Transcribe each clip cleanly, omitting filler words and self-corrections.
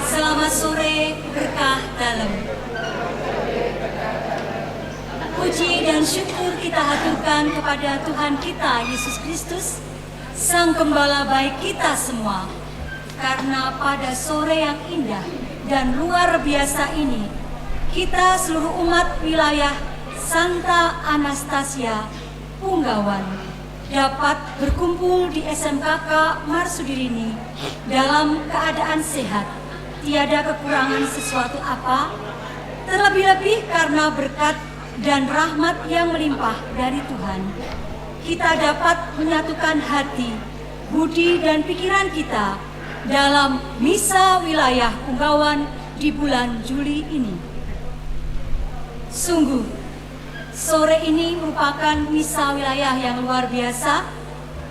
Selamat sore, berkah dalam. Puji dan syukur kita haturkan kepada Tuhan kita Yesus Kristus, Sang Gembala baik kita semua. Karena pada sore yang indah dan luar biasa ini, kita seluruh umat wilayah Santa Anastasia, Punggawan, dapat berkumpul di SMKK Marsudirini dalam keadaan sehat, tiada kekurangan sesuatu apa, terlebih-lebih karena berkat dan rahmat yang melimpah dari Tuhan. Kita dapat menyatukan hati, budi dan pikiran kita dalam misa wilayah Punggawan di bulan Juli ini. Sungguh, sore ini merupakan misa wilayah yang luar biasa,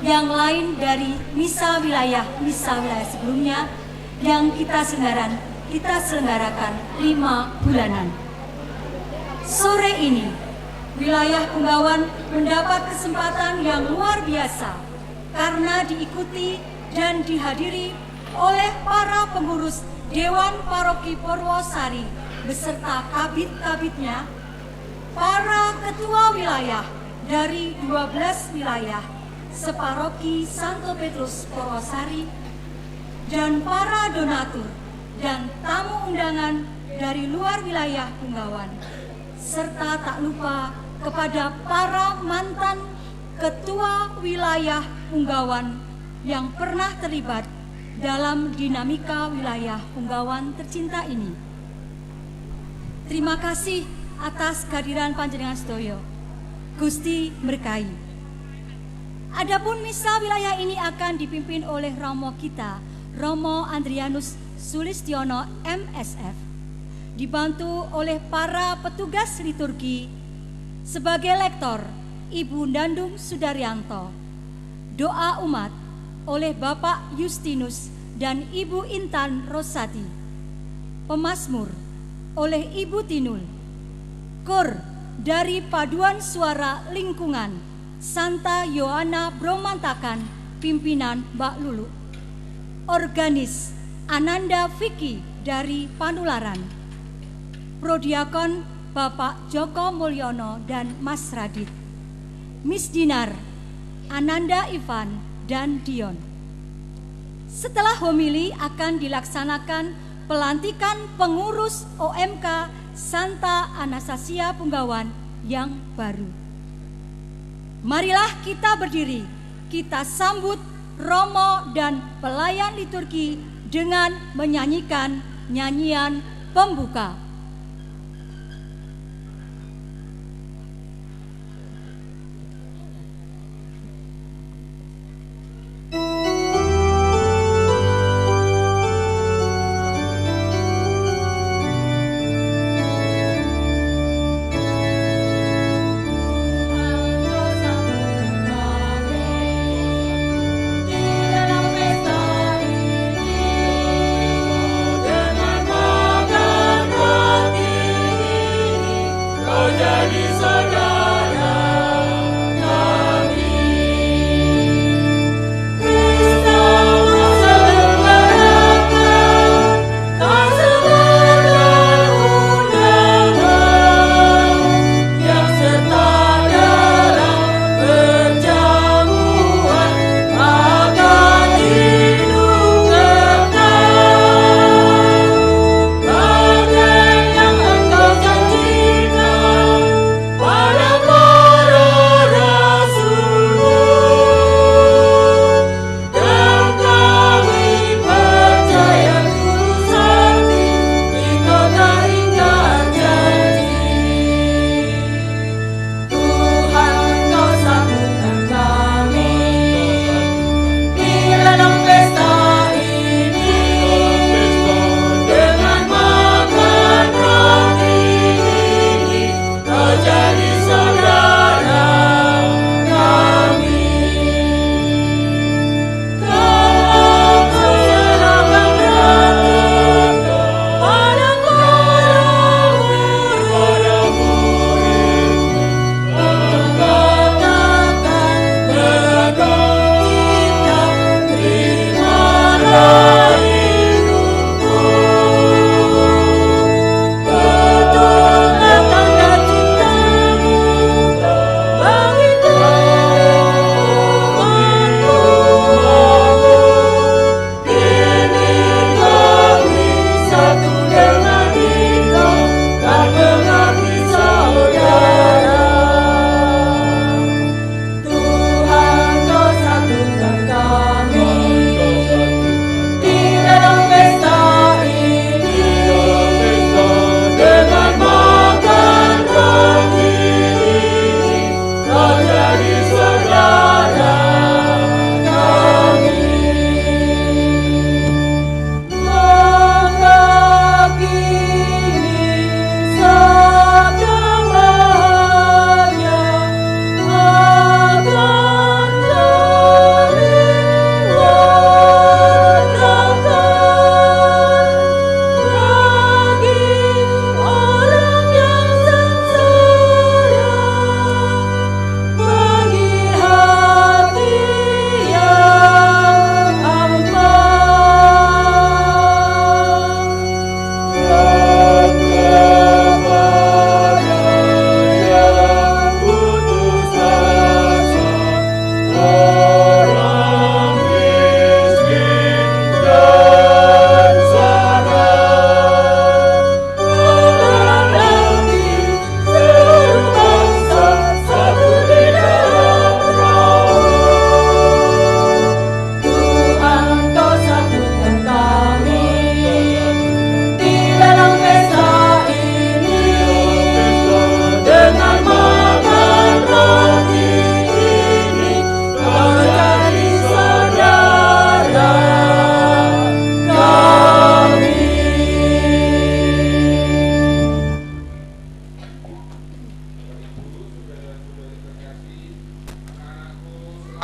yang lain dari misa wilayah sebelumnya yang kita selenggarakan 5 bulanan. Sore ini, wilayah Punggawan mendapat kesempatan yang luar biasa karena diikuti dan dihadiri oleh para pengurus Dewan Paroki Purwosari beserta kabit-kabitnya, para ketua wilayah dari 12 wilayah separoki Santo Petrus Purwosari, dan para donatur dan tamu undangan dari luar wilayah Punggawan, serta tak lupa kepada para mantan ketua wilayah Punggawan yang pernah terlibat dalam dinamika wilayah Punggawan tercinta ini. Terima kasih atas kehadiran panjenengan sedaya. Gusti berkahi. Adapun misa wilayah ini akan dipimpin oleh Romo kita, Romo Andrianus Sulistiono MSF, dibantu oleh para petugas liturgi. Sebagai lektor, Ibu Dandung Sudaryanto. Doa umat oleh Bapak Justinus dan Ibu Intan Rosati. Pemazmur oleh Ibu Tinul. Kor dari Paduan Suara Lingkungan Santa Yohana Bromantakan, pimpinan Mbak Lulu. Organis Ananda Vicky dari Panularan, Prodiakon Bapak Joko Mulyono dan Mas Radit, Miss Dinar, Ananda Ivan dan Dion. Setelah homili akan dilaksanakan pelantikan pengurus OMK Santa Anastasia Punggawan yang baru. Marilah kita berdiri, kita sambut Romo dan pelayan liturgi dengan menyanyikan nyanyian pembuka.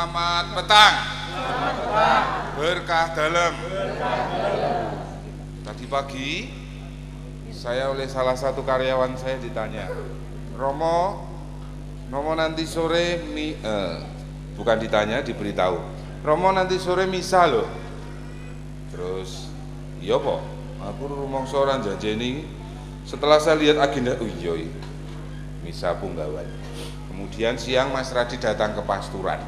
Selamat petang. Berkah dalam. Tadi pagi saya oleh salah satu karyawan saya ditanya, Romo nanti sore bukan ditanya, diberitahu, Romo nanti sore misa loh. Terus iya po, aku rumangsa ora janjeni. Setelah saya lihat agenda, oh iya, misa Punggawan. Kemudian siang Mas Radi datang ke pasturan,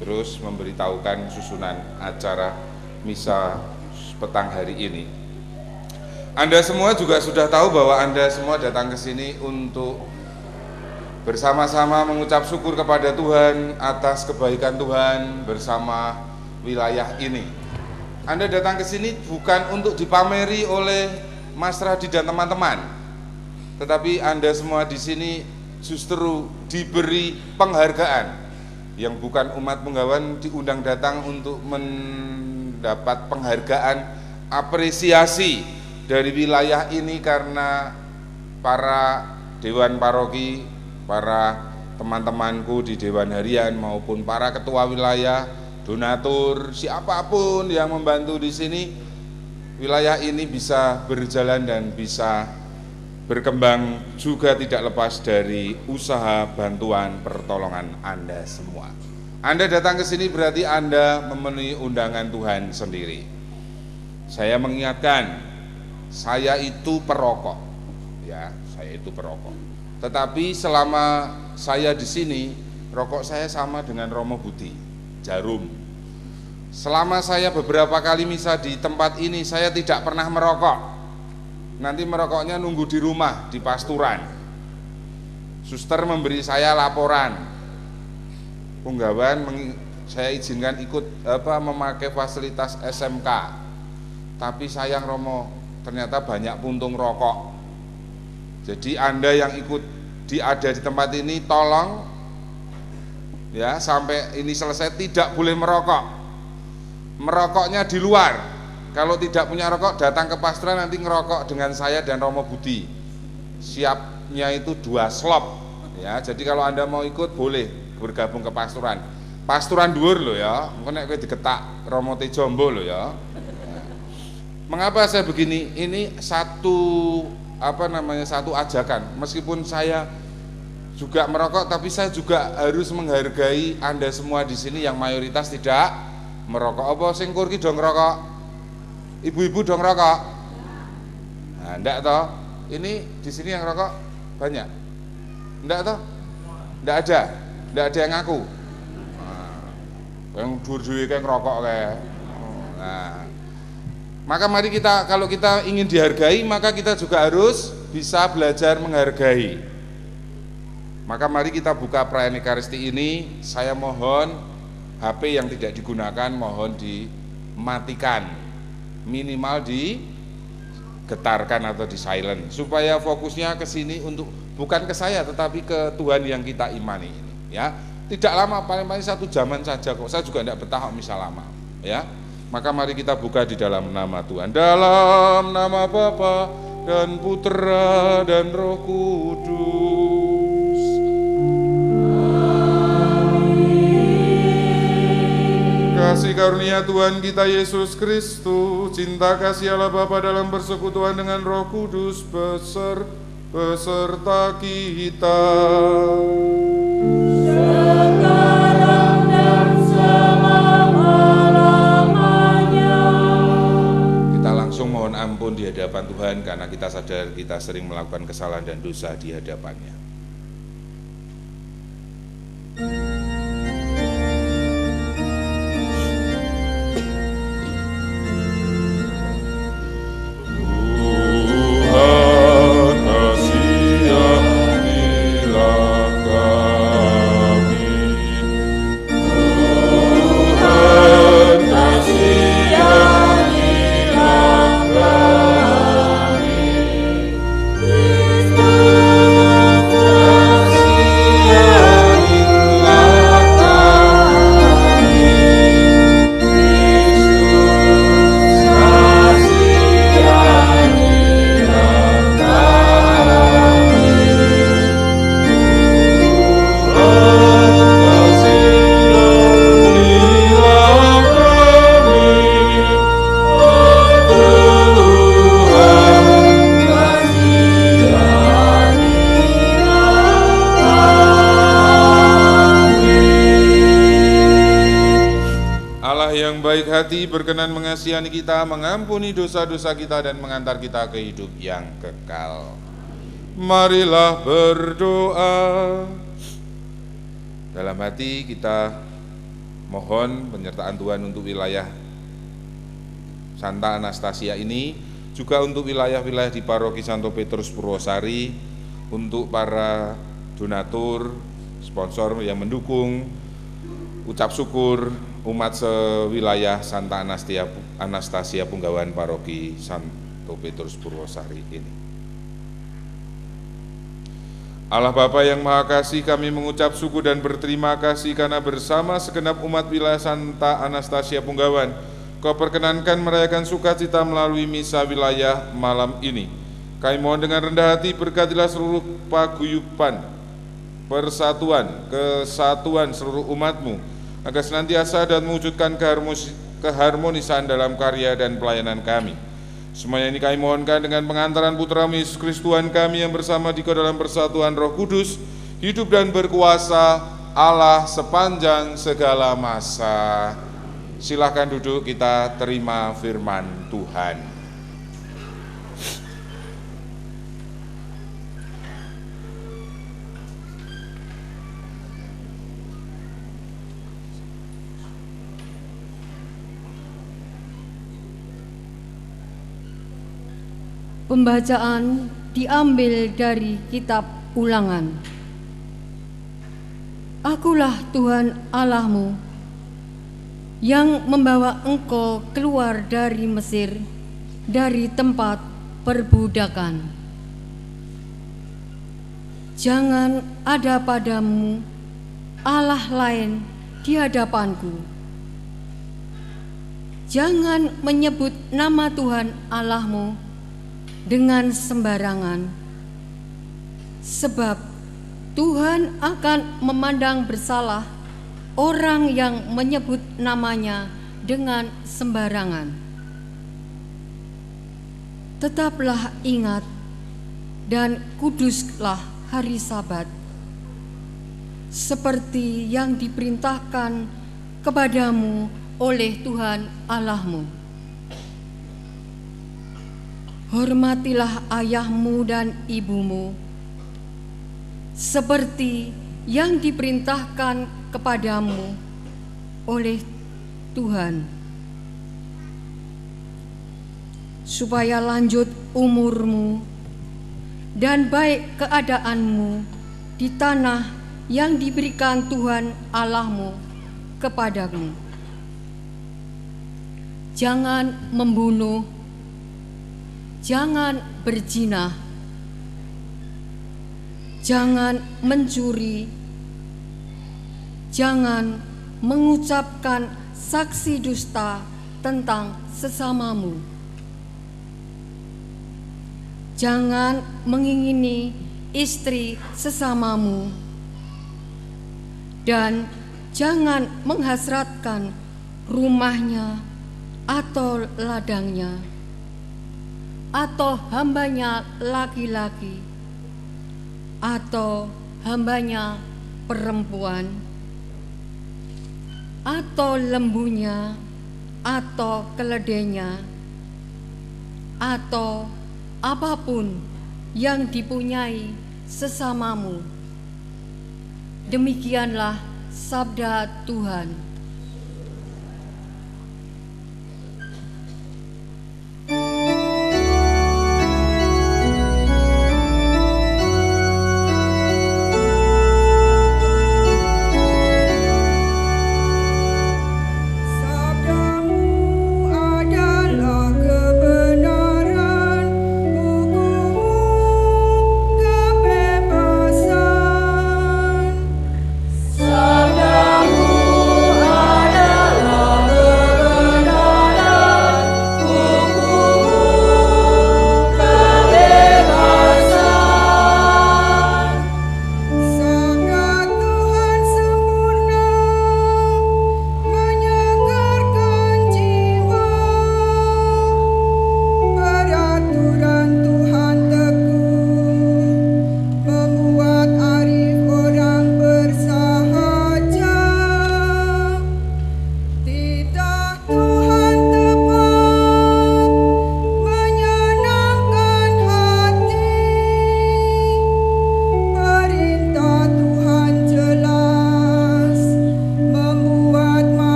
terus memberitahukan susunan acara misa petang hari ini. Anda semua juga sudah tahu bahwa Anda semua datang ke sini untuk bersama-sama mengucap syukur kepada Tuhan atas kebaikan Tuhan bersama wilayah ini. Anda datang ke sini bukan untuk dipameri oleh Mas Radi dan teman-teman, tetapi Anda semua di sini justru diberi penghargaan. Yang bukan umat Punggawan diundang datang untuk mendapat penghargaan apresiasi dari wilayah ini karena para dewan paroki, para teman-temanku di dewan harian maupun para ketua wilayah, donatur, siapapun yang membantu di sini, wilayah ini bisa berjalan dan bisa berkembang juga tidak lepas dari usaha bantuan pertolongan Anda semua. Anda datang ke sini berarti Anda memenuhi undangan Tuhan sendiri. Saya mengingatkan, saya itu perokok, ya, saya itu perokok. Tetapi selama saya di sini, rokok saya sama dengan Romo Budi, jarum. Selama saya beberapa kali misa di tempat ini, saya tidak pernah merokok. Nanti merokoknya nunggu di rumah, di pasturan. Suster memberi saya laporan, Punggawan saya izinkan ikut memakai fasilitas SMK. Tapi sayang Romo, ternyata banyak puntung rokok. Jadi Anda yang ikut ada di tempat ini, tolong ya sampai ini selesai tidak boleh merokok. Merokoknya di luar. Kalau tidak punya rokok, datang ke pasturan nanti ngerokok dengan saya dan Romo Budi. Siapnya itu 2 slop. Ya, jadi kalau Anda mau ikut boleh bergabung ke pasturan. Pasturan dhuwur lho ya. Engko nek kowe digetak Romo Tejombo lho ya. Mengapa saya begini? Ini satu ajakan. Meskipun saya juga merokok, tapi saya juga harus menghargai Anda semua di sini yang mayoritas tidak merokok. Apa sing kur ki do ngerokok? Ibu-ibu dong rokok. Nah, enggak toh? Ini di sini yang rokok banyak. Enggak toh? Enggak ada. Enggak ada yang ngaku. Nah, yang dur-dur kayak ngerokok kayak. Nah, maka mari kita, kalau kita ingin dihargai, maka kita juga harus bisa belajar menghargai. Maka mari kita buka perayaan Ekaristi ini. Saya mohon HP yang tidak digunakan mohon dimatikan. Minimal digetarkan atau di silent supaya fokusnya ke sini untuk bukan ke saya tetapi ke Tuhan yang kita imani ini, ya. Tidak lama, paling-paling 1 jaman saja kok. Saya juga tidak betah misal lama, ya. Maka mari kita buka di dalam nama Tuhan. Dalam nama Bapa dan Putra dan Roh Kudus. Kasih karunia Tuhan kita Yesus Kristus, cinta kasih Allah Bapa dalam persekutuan dengan Roh Kudus beserta kita. Sekarang dan selama-lamanya. Kita langsung mohon ampun di hadapan Tuhan karena kita sadar kita sering melakukan kesalahan dan dosa di hadapannya. hati berkenan mengasihani kita, mengampuni dosa-dosa kita, dan mengantar kita ke hidup yang kekal. Marilah berdoa. Dalam hati kita mohon penyertaan Tuhan untuk wilayah Santa Anastasia ini, juga untuk wilayah-wilayah di Paroki Santo Petrus Purwosari, untuk para donatur, sponsor yang mendukung, ucap syukur umat sewilayah Santa Anastasia Punggawan Paroki Santo Petrus Purwosari ini. Allah Bapa yang Maha Kasih, kami mengucap syukur dan berterima kasih karena bersama segenap umat wilayah Santa Anastasia Punggawan, Kau perkenankan merayakan sukacita melalui misa wilayah malam ini. Kami mohon dengan rendah hati berkatilah seluruh paguyuban, persatuan, kesatuan seluruh umat-Mu, agar senantiasa dan mewujudkan keharmonisan dalam karya dan pelayanan kami. Semuanya ini kami mohonkan dengan pengantaran Putra-Mu Yesus Kristus Tuhan kami yang bersama di dalam persatuan Roh Kudus, hidup dan berkuasa Allah sepanjang segala masa. Silakan duduk, kita terima firman Tuhan. Pembacaan diambil dari kitab Ulangan. Akulah Tuhan Allahmu yang membawa engkau keluar dari Mesir, dari tempat perbudakan. Jangan ada padamu Allah lain di hadapanku. Jangan menyebut nama Tuhan Allahmu dengan sembarangan, sebab Tuhan akan memandang bersalah orang yang menyebut namanya dengan sembarangan. Tetaplah ingat dan kuduslah hari Sabat, seperti yang diperintahkan kepadamu oleh Tuhan Allahmu. Hormatilah ayahmu dan ibumu, seperti yang diperintahkan kepadamu oleh Tuhan, supaya lanjut umurmu dan baik keadaanmu di tanah yang diberikan Tuhan Allahmu kepadamu. Jangan membunuh, jangan berzina, jangan mencuri, jangan mengucapkan saksi dusta tentang sesamamu. Jangan mengingini istri sesamamu, dan jangan menghasratkan rumahnya atau ladangnya, atau hambanya laki-laki, atau hambanya perempuan, atau lembunya, atau keledainya, atau apapun yang dipunyai sesamamu. Demikianlah sabda Tuhan. Sabdamu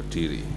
berdiri.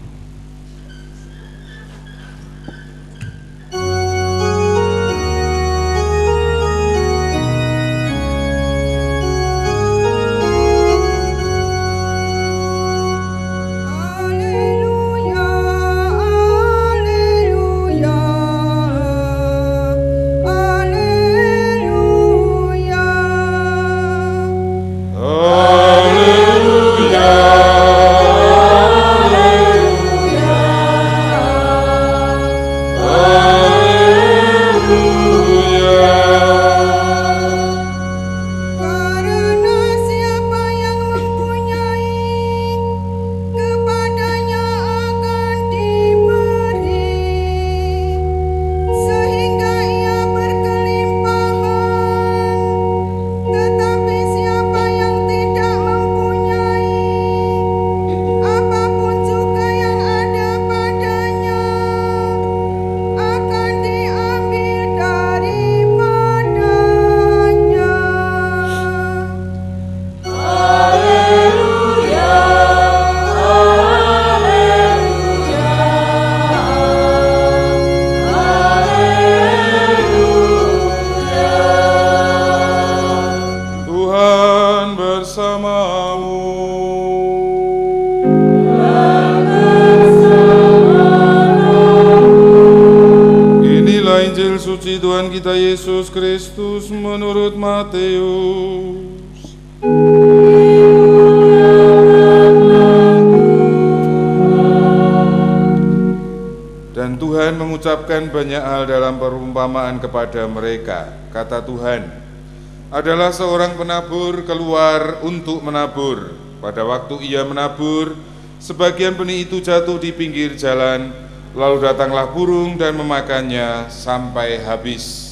Suci Tuhan kita Yesus Kristus menurut Matius. Dan Tuhan mengucapkan banyak hal dalam perumpamaan kepada mereka. Kata Tuhan, adalah seorang penabur keluar untuk menabur. Pada waktu ia menabur, sebagian benih itu jatuh di pinggir jalan, lalu datanglah burung dan memakannya sampai habis.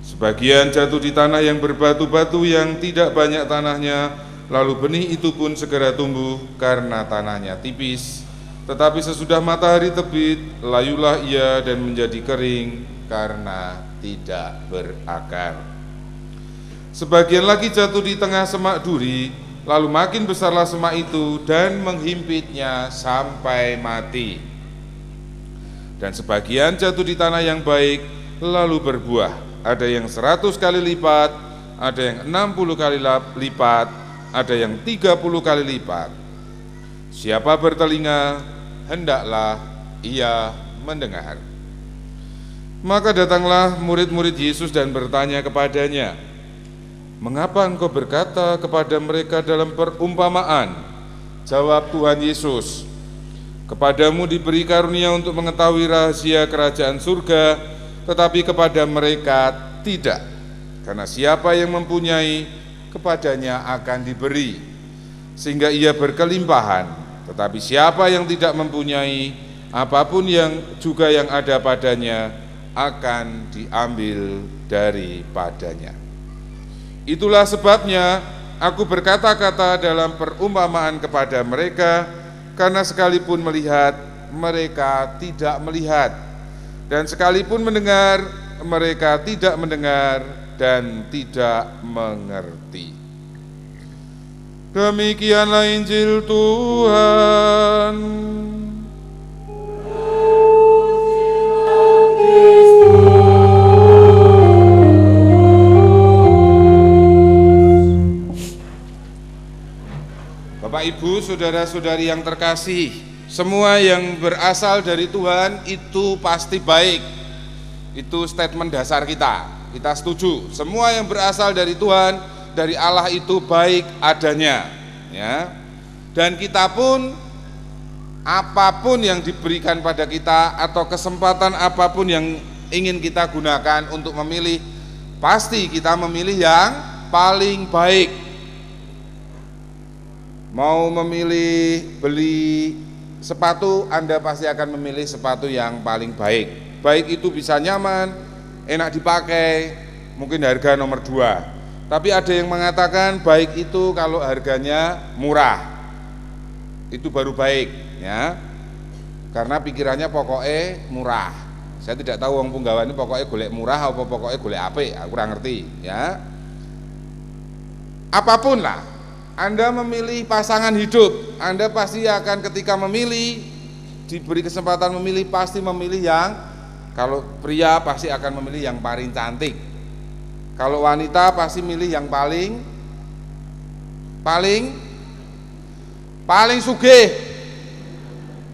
Sebagian jatuh di tanah yang berbatu-batu yang tidak banyak tanahnya, lalu benih itu pun segera tumbuh karena tanahnya tipis. Tetapi sesudah matahari terbit, layulah ia dan menjadi kering karena tidak berakar. Sebagian lagi jatuh di tengah semak duri, lalu makin besarlah semak itu dan menghimpitnya sampai mati. Dan sebagian jatuh di tanah yang baik, lalu berbuah. Ada yang 100 kali lipat, ada yang 60 kali lipat, ada yang 30 kali lipat. Siapa bertelinga, hendaklah ia mendengar. Maka datanglah murid-murid Yesus dan bertanya kepadanya, "Mengapa engkau berkata kepada mereka dalam perumpamaan?" Jawab Tuhan Yesus, "Kepadamu diberi karunia untuk mengetahui rahasia kerajaan surga, tetapi kepada mereka tidak. Karena siapa yang mempunyai, kepadanya akan diberi, sehingga ia berkelimpahan. Tetapi siapa yang tidak mempunyai, apapun yang juga yang ada padanya, akan diambil daripadanya. Itulah sebabnya aku berkata-kata dalam perumpamaan kepada mereka, karena sekalipun melihat, mereka tidak melihat, dan sekalipun mendengar, mereka tidak mendengar dan tidak mengerti." Demikianlah Injil Tuhan. Bapak, Ibu, saudara-saudari yang terkasih, semua yang berasal dari Tuhan itu pasti baik. Itu statement dasar kita. Kita setuju. Semua yang berasal dari Tuhan, dari Allah itu baik adanya, ya. Dan kita pun, apapun yang diberikan pada kita atau kesempatan apapun yang ingin kita gunakan untuk memilih, pasti kita memilih yang paling baik. Mau memilih beli sepatu, Anda pasti akan memilih sepatu yang paling baik. Baik itu bisa nyaman, enak dipakai, mungkin harga nomor 2. Tapi ada yang mengatakan baik itu kalau harganya murah, itu baru baik, ya. Karena pikirannya pokoknya murah. Saya tidak tahu wong Punggawa ini pokoknya golek murah apa pokoknya golek apik, aku kurang ngerti, ya. Apapun lah, Anda memilih pasangan hidup, Anda pasti akan ketika memilih, diberi kesempatan memilih, pasti memilih yang, kalau pria pasti akan memilih yang paling cantik. Kalau wanita pasti milih yang paling sugih.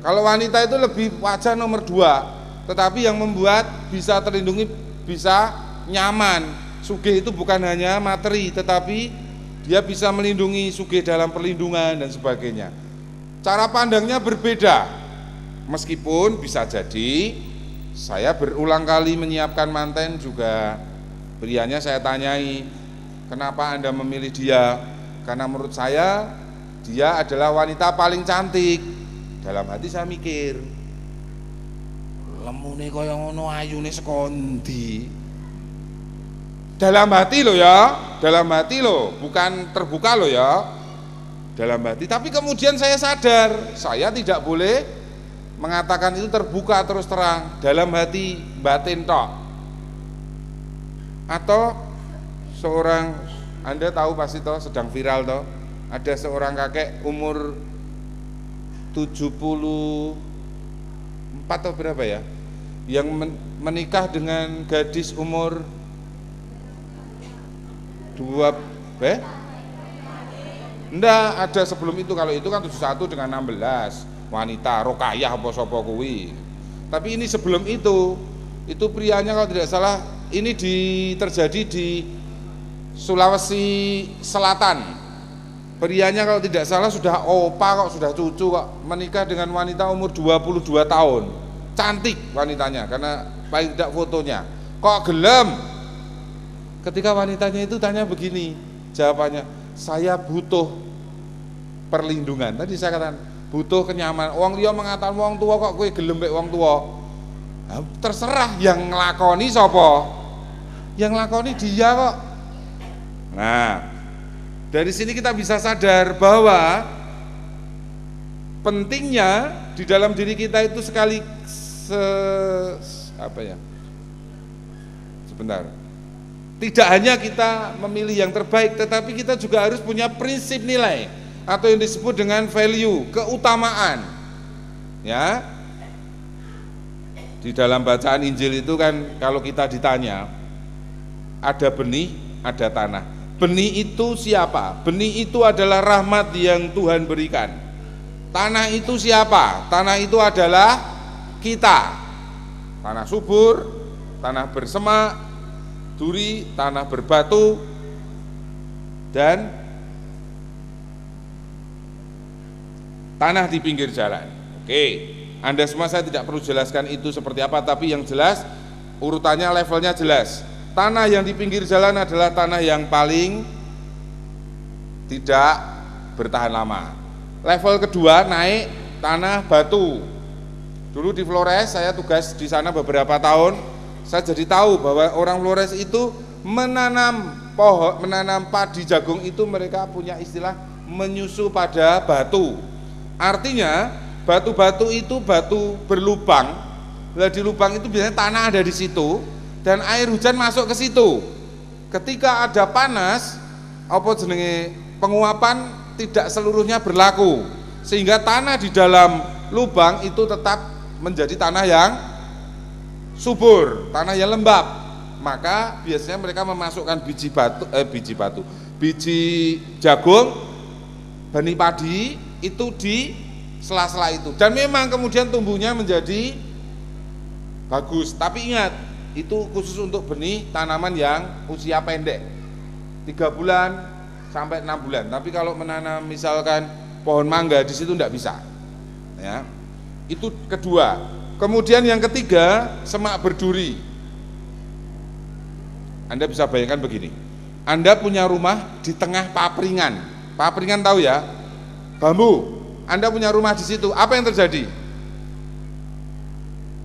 Kalau wanita itu lebih wajah nomor 2, tetapi yang membuat bisa terlindungi, bisa nyaman. Sugih itu bukan hanya materi, tetapi dia bisa melindungi, sugih dalam perlindungan dan sebagainya. Cara pandangnya berbeda. Meskipun bisa jadi saya berulang kali menyiapkan manten juga, prianya saya tanyai, kenapa Anda memilih dia? Karena menurut saya dia adalah wanita paling cantik. Dalam hati saya mikir, lemune kaya ngono ayune sekondi. Dalam hati lo ya, dalam hati lo, bukan terbuka lo ya, dalam hati. Tapi kemudian saya sadar, saya tidak boleh mengatakan itu terbuka terus terang, dalam hati, batin tok. Atau seorang, Anda tahu pasti toh, sedang viral toh, ada seorang kakek umur 74 atau berapa ya, yang menikah dengan gadis umur 2 enggak, ada sebelum itu. Kalau itu kan 71 dengan 16 wanita, Rokayah apa sapa kuwi. Tapi ini sebelum itu prianya kalau tidak salah ini terjadi di Sulawesi Selatan. Prianya kalau tidak salah sudah opa kok, sudah cucu kok, menikah dengan wanita umur 22 tahun. Cantik wanitanya karena paling tidak fotonya. Kok gelem? Ketika wanitanya itu tanya begini, jawabannya, saya butuh perlindungan. Tadi saya katakan butuh kenyamanan. Wong liya mengatakan wong tua kok kowe gelem mek wong tua. Nah, terserah yang nglakoni sapa. Yang nglakoni dia kok. Nah, dari sini kita bisa sadar bahwa pentingnya di dalam diri kita itu sebentar. Tidak hanya kita memilih yang terbaik, tetapi kita juga harus punya prinsip nilai atau yang disebut dengan value, keutamaan. Ya. Di dalam bacaan Injil itu kan kalau kita ditanya, ada benih, ada tanah. Benih itu siapa? Benih itu adalah rahmat yang Tuhan berikan. Tanah itu siapa? Tanah itu adalah kita. Tanah subur, tanah bersemak, duri, tanah berbatu, dan tanah di pinggir jalan. Oke, Anda semua saya tidak perlu jelaskan itu seperti apa, tapi yang jelas urutannya, levelnya jelas. Tanah yang di pinggir jalan adalah tanah yang paling tidak bertahan lama. Level kedua naik tanah batu. Dulu di Flores saya tugas di sana beberapa tahun. Saya jadi tahu bahwa orang Flores itu menanam padi jagung itu mereka punya istilah menyusu pada batu. Artinya batu-batu itu batu berlubang. Nah, di lubang itu biasanya tanah ada di situ dan air hujan masuk ke situ. Ketika ada panas, penguapan tidak seluruhnya berlaku, sehingga tanah di dalam lubang itu tetap menjadi tanah yang subur, tanah yang lembab. Maka biasanya mereka memasukkan biji jagung, benih padi itu di sela-sela itu, dan memang kemudian tumbuhnya menjadi bagus. Tapi ingat, itu khusus untuk benih tanaman yang usia pendek, 3 bulan sampai 6 bulan. Tapi kalau menanam misalkan pohon mangga di situ tidak bisa. Ya, itu kedua. Kemudian yang ketiga, semak berduri. Anda bisa bayangkan begini, Anda punya rumah di tengah papringan. Papringan tahu ya? Bambu. Anda punya rumah di situ, apa yang terjadi?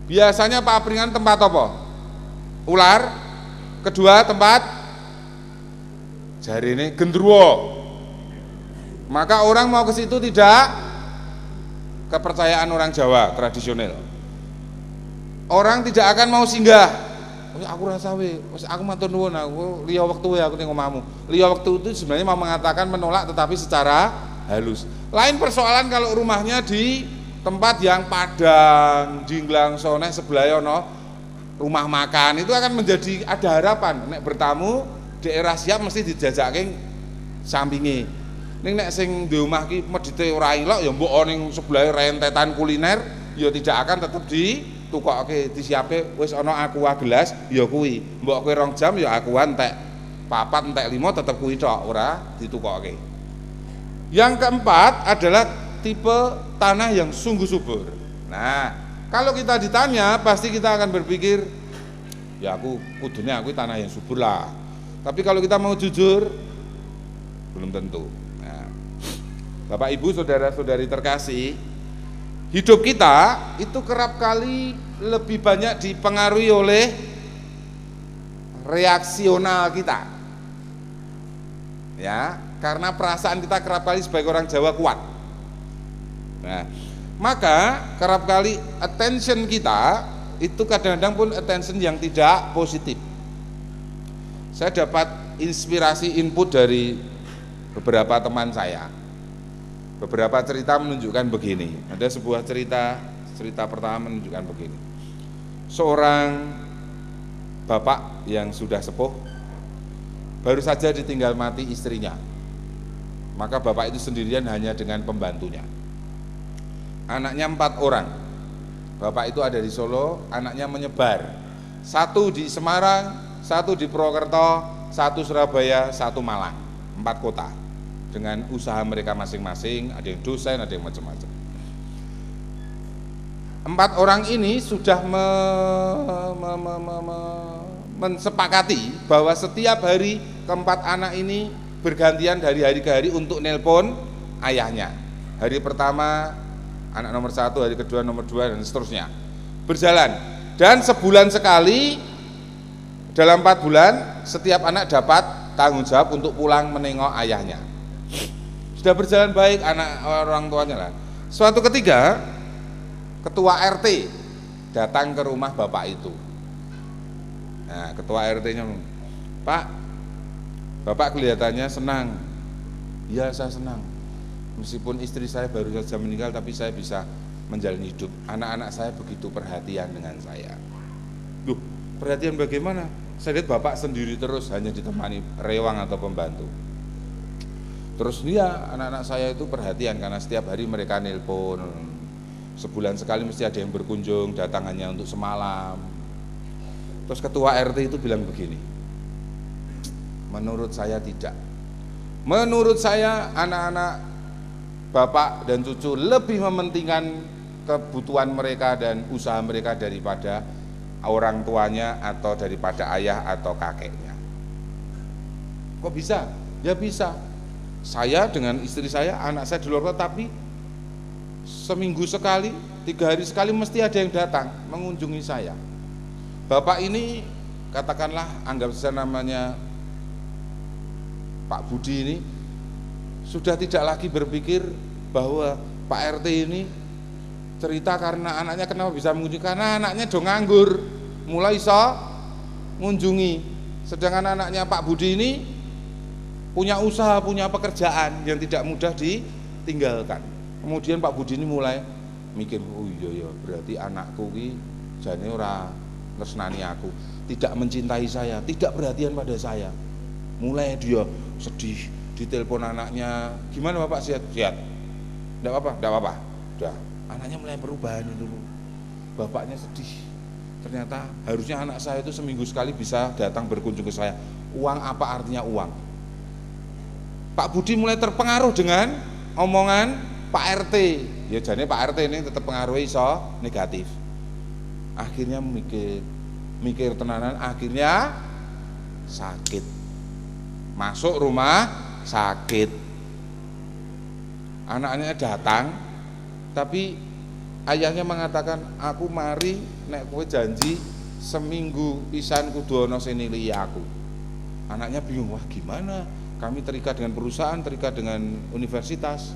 Biasanya papringan tempat apa? Ular. Kedua tempat jarine gendruwo. Maka orang mau ke situ tidak, kepercayaan orang Jawa tradisional. Orang tidak akan mau singgah. wis aku rasa wis aku matur nuwun, aku liya wektu aku ning omahmu. Liya wektu itu sebenarnya mau mengatakan menolak tetapi secara halus. Lain persoalan kalau rumahnya di tempat yang padang, jinglang soneh sebelah ono rumah makan, itu akan menjadi ada harapan. Nek bertamu daerah siap mesti dijajake sampinge. Ning nek sing di omah ki medhite ora ilok ya mbok ning sebelah rentetan kuliner ya tidak akan tetep ditukokke, disiape wis ana aqua gelas ya kuwi. Mbok kowe 2 jam ya aqua entek 4 entek 5 tetep kuwi tok, ora ditukokke. Yang keempat adalah tipe tanah yang sungguh subur. Nah, kalau kita ditanya pasti kita akan berpikir ya aku kudune aku tanah yang subur lah. Tapi kalau kita mau jujur belum tentu. Nah, Bapak Ibu saudara-saudari terkasih, hidup kita itu kerap kali lebih banyak dipengaruhi oleh reaksional kita. Ya, karena perasaan kita kerap kali sebagai orang Jawa kuat. Nah, maka kerap kali attention kita itu kadang-kadang pun attention yang tidak positif. Saya dapat inspirasi input dari beberapa teman saya. Beberapa cerita menunjukkan begini. Ada sebuah cerita pertama menunjukkan begini. Seorang bapak yang sudah sepuh baru saja ditinggal mati istrinya. Maka bapak itu sendirian hanya dengan pembantunya. Anaknya 4 orang. Bapak itu ada di Solo, anaknya menyebar. 1 di Semarang, 1 di Purwokerto, 1 Surabaya, 1 Malang. 4 kota. Dengan usaha mereka masing-masing, ada yang dosen, ada yang macam-macam. 4 orang ini sudah mensepakati bahwa setiap hari ke-4 anak ini bergantian dari hari ke hari untuk nelpon ayahnya. Hari pertama anak nomor 1, hari kedua nomor 2 dan seterusnya. Berjalan. Dan sebulan sekali, dalam 4 bulan setiap anak dapat tanggung jawab untuk pulang menengok ayahnya. Sudah berjalan baik anak orang tuanya lah. Suatu ketika ketua RT datang ke rumah bapak itu. Nah, ketua RT-nya, "Pak, bapak kelihatannya senang." "Iya, saya senang. Meskipun istri saya baru saja meninggal, tapi saya bisa menjalani hidup. Anak-anak saya begitu perhatian dengan saya." "Loh, perhatian bagaimana? Saya lihat bapak sendiri terus, hanya ditemani rewang atau pembantu." "Terus dia, anak-anak saya itu perhatian karena setiap hari mereka nelpon. Sebulan sekali mesti ada yang berkunjung, datang hanya untuk semalam." Terus ketua RT itu bilang begini, "Menurut saya tidak. Menurut saya anak-anak bapak dan cucu lebih mementingkan kebutuhan mereka dan usaha mereka daripada orang tuanya atau daripada ayah atau kakeknya." "Kok bisa?" "Ya bisa. Saya dengan istri saya, anak saya di luar kota, tapi seminggu sekali, 3 hari sekali mesti ada yang datang mengunjungi saya. Bapak ini katakanlah anggap saja namanya Pak Budi ini sudah tidak lagi berpikir bahwa Pak RT ini cerita karena anaknya kenapa bisa mengunjungi, karena anaknya do nganggur mulai iso mengunjungi. Sedangkan anaknya Pak Budi ini punya usaha, punya pekerjaan yang tidak mudah ditinggalkan. Kemudian Pak Budi ini mulai mikir, "Oh iya ya, berarti anakku ini jane ora nresnani aku, tidak mencintai saya, tidak perhatian pada saya." Mulai dia sedih, ditelepon anaknya, "Gimana Bapak, sehat?" "Sehat." "Enggak apa-apa?" "Enggak apa-apa." Udah, anaknya mulai perubahan itu. Bapaknya sedih. Ternyata harusnya anak saya itu seminggu sekali bisa datang berkunjung ke saya. Uang apa artinya uang? Pak Budi mulai terpengaruh dengan omongan Pak RT. Ya jane Pak RT ini tetap pengaruhi iso negatif. Akhirnya mikir tenanan, akhirnya sakit. Masuk rumah sakit. Anaknya datang, tapi ayahnya mengatakan, "Aku mari nek kowe janji seminggu pisan kudu ana sing nilai aku." Anaknya bingung, "Wah gimana? Kami terikat dengan perusahaan, terikat dengan universitas."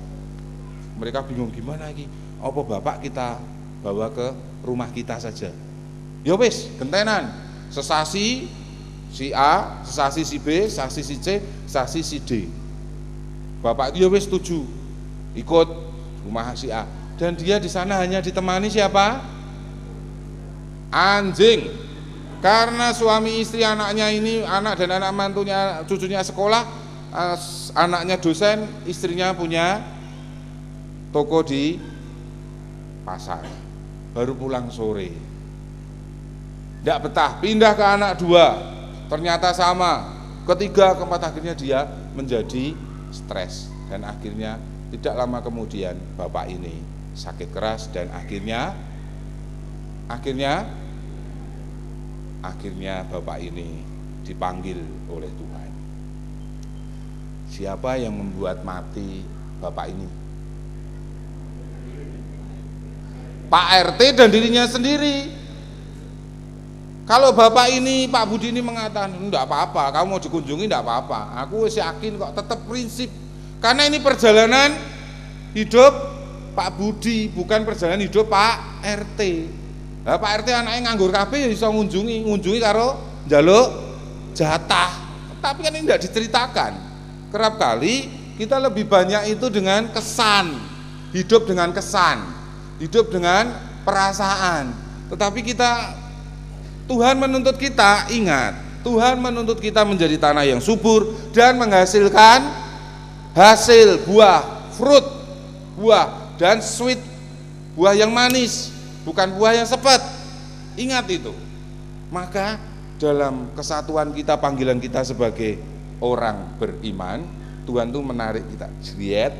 Mereka bingung, gimana lagi? "Apa bapak kita bawa ke rumah kita saja?" "Ya wis, gentenan. Sesasi si A, sesasi si B, sesasi si C, sesasi si D. Bapak itu ya wis setuju ikut rumah si A, dan dia di sana hanya ditemani siapa? Anjing. Karena suami istri anaknya ini, anak dan anak mantunya, cucunya sekolah, anaknya dosen, istrinya punya toko di pasar, baru pulang sore. Tidak betah, pindah ke anak dua, ternyata sama, ketiga, keempat, akhirnya dia menjadi stres, dan akhirnya tidak lama kemudian bapak ini sakit keras, dan akhirnya bapak ini dipanggil oleh Tuhan. Siapa yang membuat mati bapak ini? Pak RT dan dirinya sendiri. Kalau bapak ini, Pak Budi ini mengatakan, enggak apa-apa, kamu mau dikunjungi enggak apa-apa, aku yakin kok, tetap prinsip. Karena ini perjalanan hidup Pak Budi, bukan perjalanan hidup Pak RT. Nah, Pak RT anaknya nganggur kabeh ya iso ngunjungi karo njaluk jatah. Tapi kan ini enggak diceritakan. Kerap kali kita lebih banyak itu dengan kesan, hidup dengan kesan, hidup dengan perasaan. Tetapi Tuhan menuntut kita, ingat, Tuhan menuntut kita menjadi tanah yang subur dan menghasilkan hasil buah, fruit, buah dan sweet, buah yang manis, bukan buah yang sepet. Ingat itu. Maka dalam kesatuan kita, panggilan kita sebagai orang beriman, Tuhan itu menarik kita jeliet.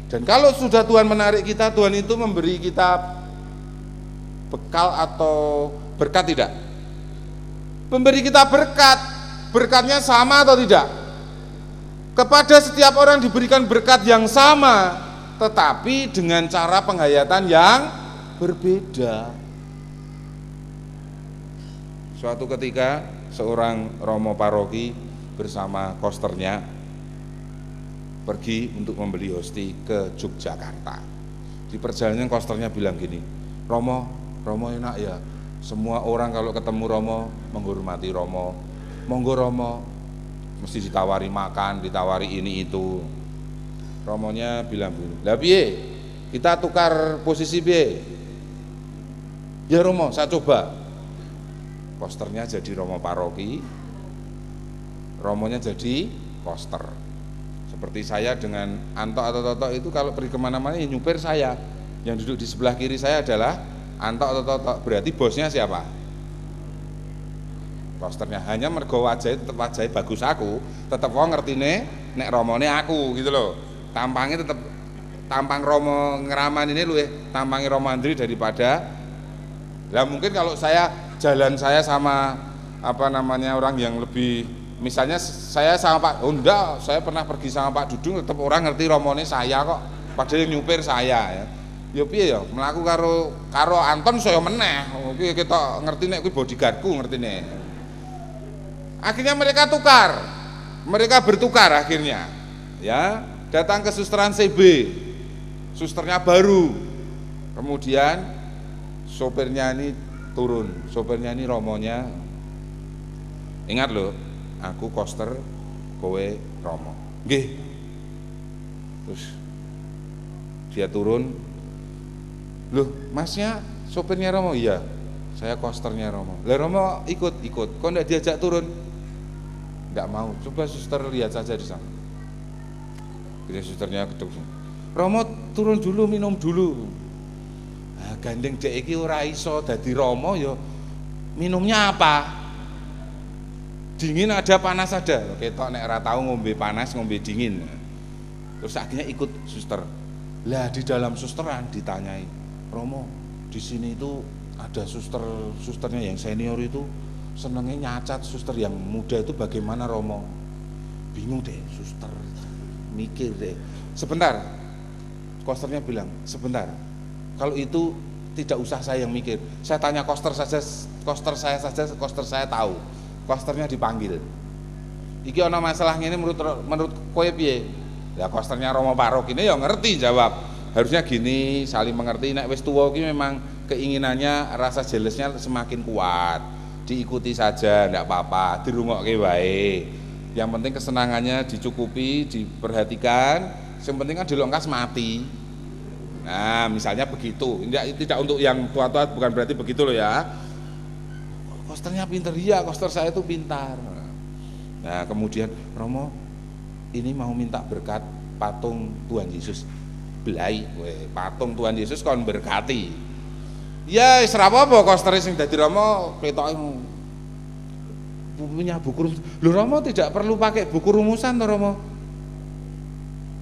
Dan kalau sudah Tuhan menarik kita, Tuhan itu memberi kita bekal atau berkat tidak? Memberi kita berkat. Berkatnya sama atau tidak? Kepada setiap orang diberikan berkat yang sama, tetapi dengan cara penghayatan yang berbeda. Suatu ketika seorang romo paroki bersama kosternya pergi untuk membeli hosti ke Yogyakarta. Di perjalanan kosternya bilang gini, Romo enak ya, semua orang kalau ketemu Romo menghormati Romo, monggo Romo, mesti ditawari makan, ditawari ini itu. Romonya bilang gini, lah piye, kita tukar posisi piye? Ya Romo, saya coba. Kosternya jadi romo paroki, romonya jadi koster. Seperti saya dengan Anto atau Toto itu kalau pergi kemana-mana ya nyupir saya. Yang duduk di sebelah kiri saya adalah Anto atau Toto. Berarti bosnya siapa? Kosternya. Hanya mergo wajahnya tetap wajahnya bagus aku, tetap wong ngertine nek romone aku gitu loh. Tampangnya tetap tampang romo ngeraman ini luwih tampangnya Romo Andri daripada. Lah mungkin kalau jalan saya sama orang yang lebih, misalnya saya sama Pak Honda, saya pernah pergi sama Pak Dudung, tetap orang ngerti romone saya kok, padahal yang nyupir saya ya. Ya piye ya, mlaku karo Anton saya meneh. Piye kita ngerti nek kuwi bodyguardku ngertine. Akhirnya mereka bertukar akhirnya. Ya, datang ke susteran CB. Susternya baru. Kemudian sopirnya ini turun, sopirnya ini romonya, ingat loh, aku koster, kowe romo, nggih. Terus dia turun, loh masnya sopirnya Romo? Iya, saya kosternya Romo. Lah Romo ikut, kok enggak diajak turun? Enggak mau, coba suster lihat saja di sana. Jadi susternya gedung, Romo turun dulu, minum dulu. Gandeng dek iki ora iso dadi romo ya minumnya apa? Dingin ada, panas ada. Ketok nek ora tau ngombe panas, ngombe dingin. Terus akhirnya ikut suster. Lah di dalam susteran ditanyai, Romo, di sini itu ada susternya yang senior itu senengnya nyacat suster yang muda itu bagaimana Romo? Bingung deh suster, mikir deh. Sebentar. Kosternya bilang, sebentar. Kalau itu tidak usah saya yang mikir. Saya tanya koster saya saja, koster saya tahu. Kosternya dipanggil. Iki ana masalah ngene menurut kowe piye? Ya kosternya Romo Paroki ini ya ngerti jawab. Harusnya gini, saling mengerti. Nek wis tuwa iki memang keinginannya, rasa jealousnya semakin kuat. diikuti saja, enggak apa-apa, dirungokke wae. Yang penting kesenangannya dicukupi, diperhatikan. Yang penting kan dilongkas mati. Nah, misalnya begitu. Tidak untuk yang tua-tua, bukan berarti begitu loh ya. Kosternya pintar, iya koster saya itu pintar. Nah, kemudian Romo ini mau minta berkat patung Tuhan Yesus. Belai, patung Tuhan Yesus kon berkati. Ya wis ra apa-apa koster sing dadi Romo ketoke punya buku rumusan. Lho Romo tidak perlu pakai buku rumusan toh Romo.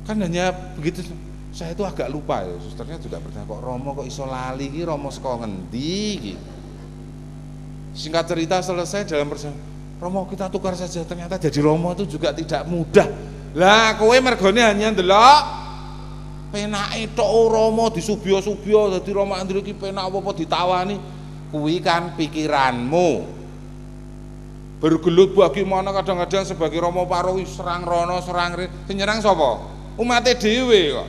Kan hanya begitu. Saya itu agak lupa ya, susternya juga bertanya kok Romo kok iso lali iki Romo saka ngendi iki. Singkat cerita selesai dalam perjalanan, Romo kita tukar saja, ternyata jadi Romo itu juga tidak mudah. Lah kowe mergone hanya ndelok penake tok Romo disubyo-subyo dadi Romo Andri iki penak apa ditawani, kuwi kan pikiranmu. Bergelut bagaimana kadang-kadang sebagai Romo Parowi serang rono serang rene, sing nyerang sapa? Umate dhewe kok.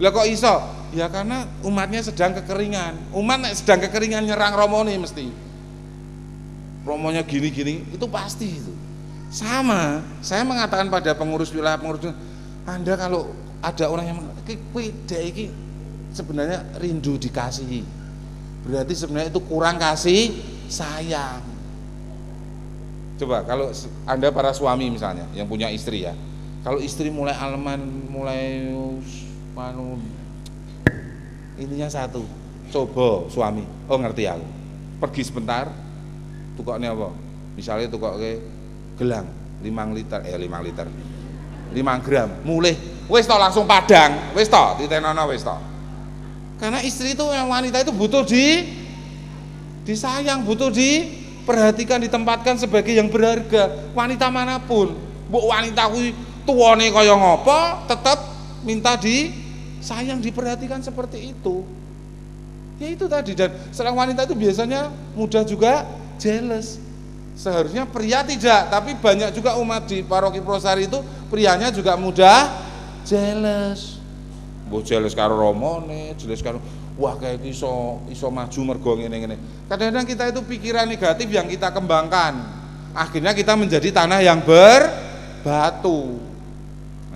Lah kok iso? Ya karena umatnya sedang kekeringan. Umat nek sedang kekeringan nyerang Romone mesti. Romonya gini-gini, itu pasti itu. Sama, saya mengatakan pada pengurus wilayah, Anda kalau ada orang yang iki sebenarnya rindu dikasihi, berarti sebenarnya itu kurang kasih sayang. Coba kalau Anda para suami misalnya yang punya istri ya, kalau istri mulai aleman, mulai ininya satu, coba suami, oh ngerti aku, pergi sebentar, tukoknya apa? Misalnya tukoknya gelang 5 liter, 5 gram, mulai wis toh langsung padang, wis toh ditenono wis toh. Karena istri itu yang wanita itu butuh disayang, butuh diperhatikan, ditempatkan sebagai yang berharga. Wanita manapun, mbok wanita kuwi tuwane kaya ngopo, tetap minta disayang, diperhatikan seperti itu. Ya itu tadi, dan seorang wanita itu biasanya mudah juga jealous. Seharusnya pria tidak, tapi banyak juga umat di paroki Prosari itu prianya juga mudah jealous. Mbok jealous karo Romone, jealous karo wah kayak iso maju mergo ngene-ngene. Kadang-kadang kita itu pikiran negatif yang kita kembangkan. Akhirnya kita menjadi tanah yang berbatu.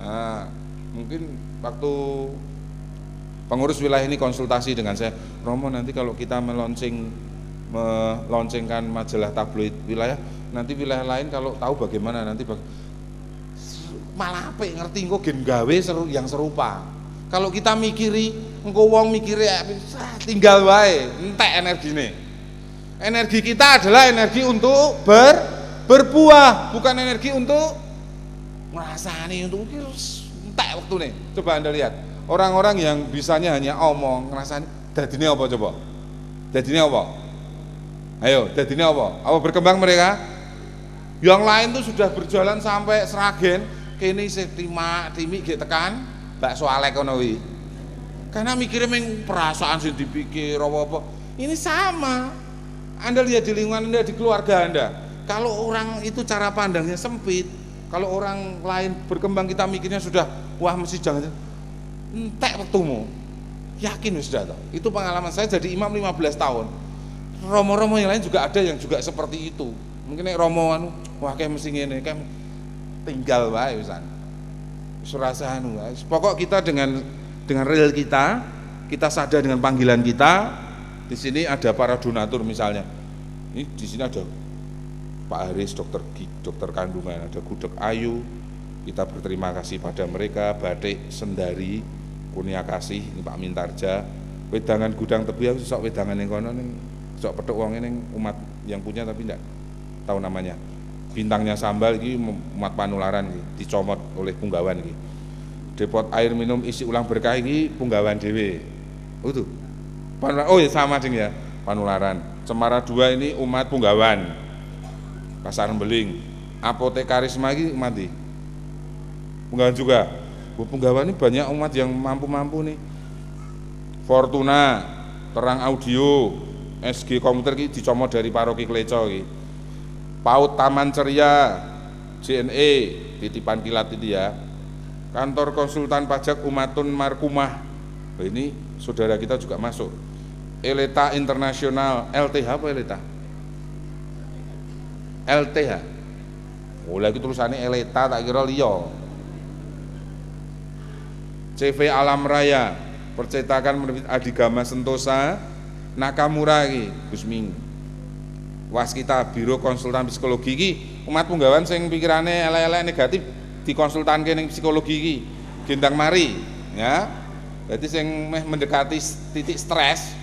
Nah, mungkin waktu pengurus wilayah ini konsultasi dengan saya, Romo nanti kalau kita meloncengkan majalah tabloid wilayah, nanti wilayah lain kalau tahu bagaimana nanti malah apik ngerti engko gen gawe yang serupa. Kalau kita mikiri engko wong mikire tinggal wae entek energine. Energi kita adalah energi untuk berbuah, bukan energi untuk ngrasani, untuk entek waktune. Coba Anda lihat, orang-orang yang bisanya hanya omong, ngrasani, dadine apa coba? Dadine apa? Ayo, dadine apa? Apa berkembang mereka? Yang lain tuh sudah berjalan sampai Sragen, kene isih timik ge tekan bakso alek kono kuwi. Karena mikirnya perasaan sing dipikir apa-apa. Ini sama. Anda lihat di lingkungan Anda, di keluarga Anda. Kalau orang itu cara pandangnya sempit, kalau orang lain berkembang kita mikirnya sudah wah mesti jangan entek waktumu. Yakin sudah toh. Itu pengalaman saya jadi imam 15 tahun. Romo-romo yang lain juga ada yang juga seperti itu. Mungkin nek romo anu, wah kayak mesti ngene, kayak tinggal wae wisan. Surasa anu, pokok kita dengan real kita sadar dengan panggilan kita. Di sini ada para donatur misalnya. Ini di sini ada Pak Haris, dokter kandungan, ada Gudeg Ayu. Kita berterima kasih pada mereka, Batik Sendari, Kurnia Kasih, ini Pak Mintarja, wedangan gudang tebu, aku sok wedangan yang kono ning sok petuk wong ning umat yang punya tapi enggak tahu namanya. Bintangnya Sambal ini umat Panularan iki, dicomot oleh Punggawan iki. Depot air minum isi ulang berkah iki Punggawan dhewe. Itu. Oh ya sama ding ya, Panularan. Cemara 2 ini umat Punggawan. Pasar Beling. Apotekarisma iki umat iki. Punggawan juga. Punggawan ini banyak umat yang mampu-mampu nih. Fortuna, Terang Audio, SG Komputer iki dicomot dari paroki Kleco iki. PAUD Taman Ceria, JNE, titipan kilat itu ya. Kantor Konsultan Pajak Umatun Markumah. Ini saudara kita juga masuk. Eleta Internasional, LTH apa Eleta? LTH. Oh, lagi tulisannya Eleta tak kira liya. CV Alam Raya, percetakan menerbit Adigama Sentosa, Nakamura iki Gus Ming. Waskita Biro Konsultan Psikologi iki umat punggawan sing pikirane elek-elek negatif dikonsultanke ning psikologi iki. Gendang mari, ya. Berarti sing meh mendekati titik stres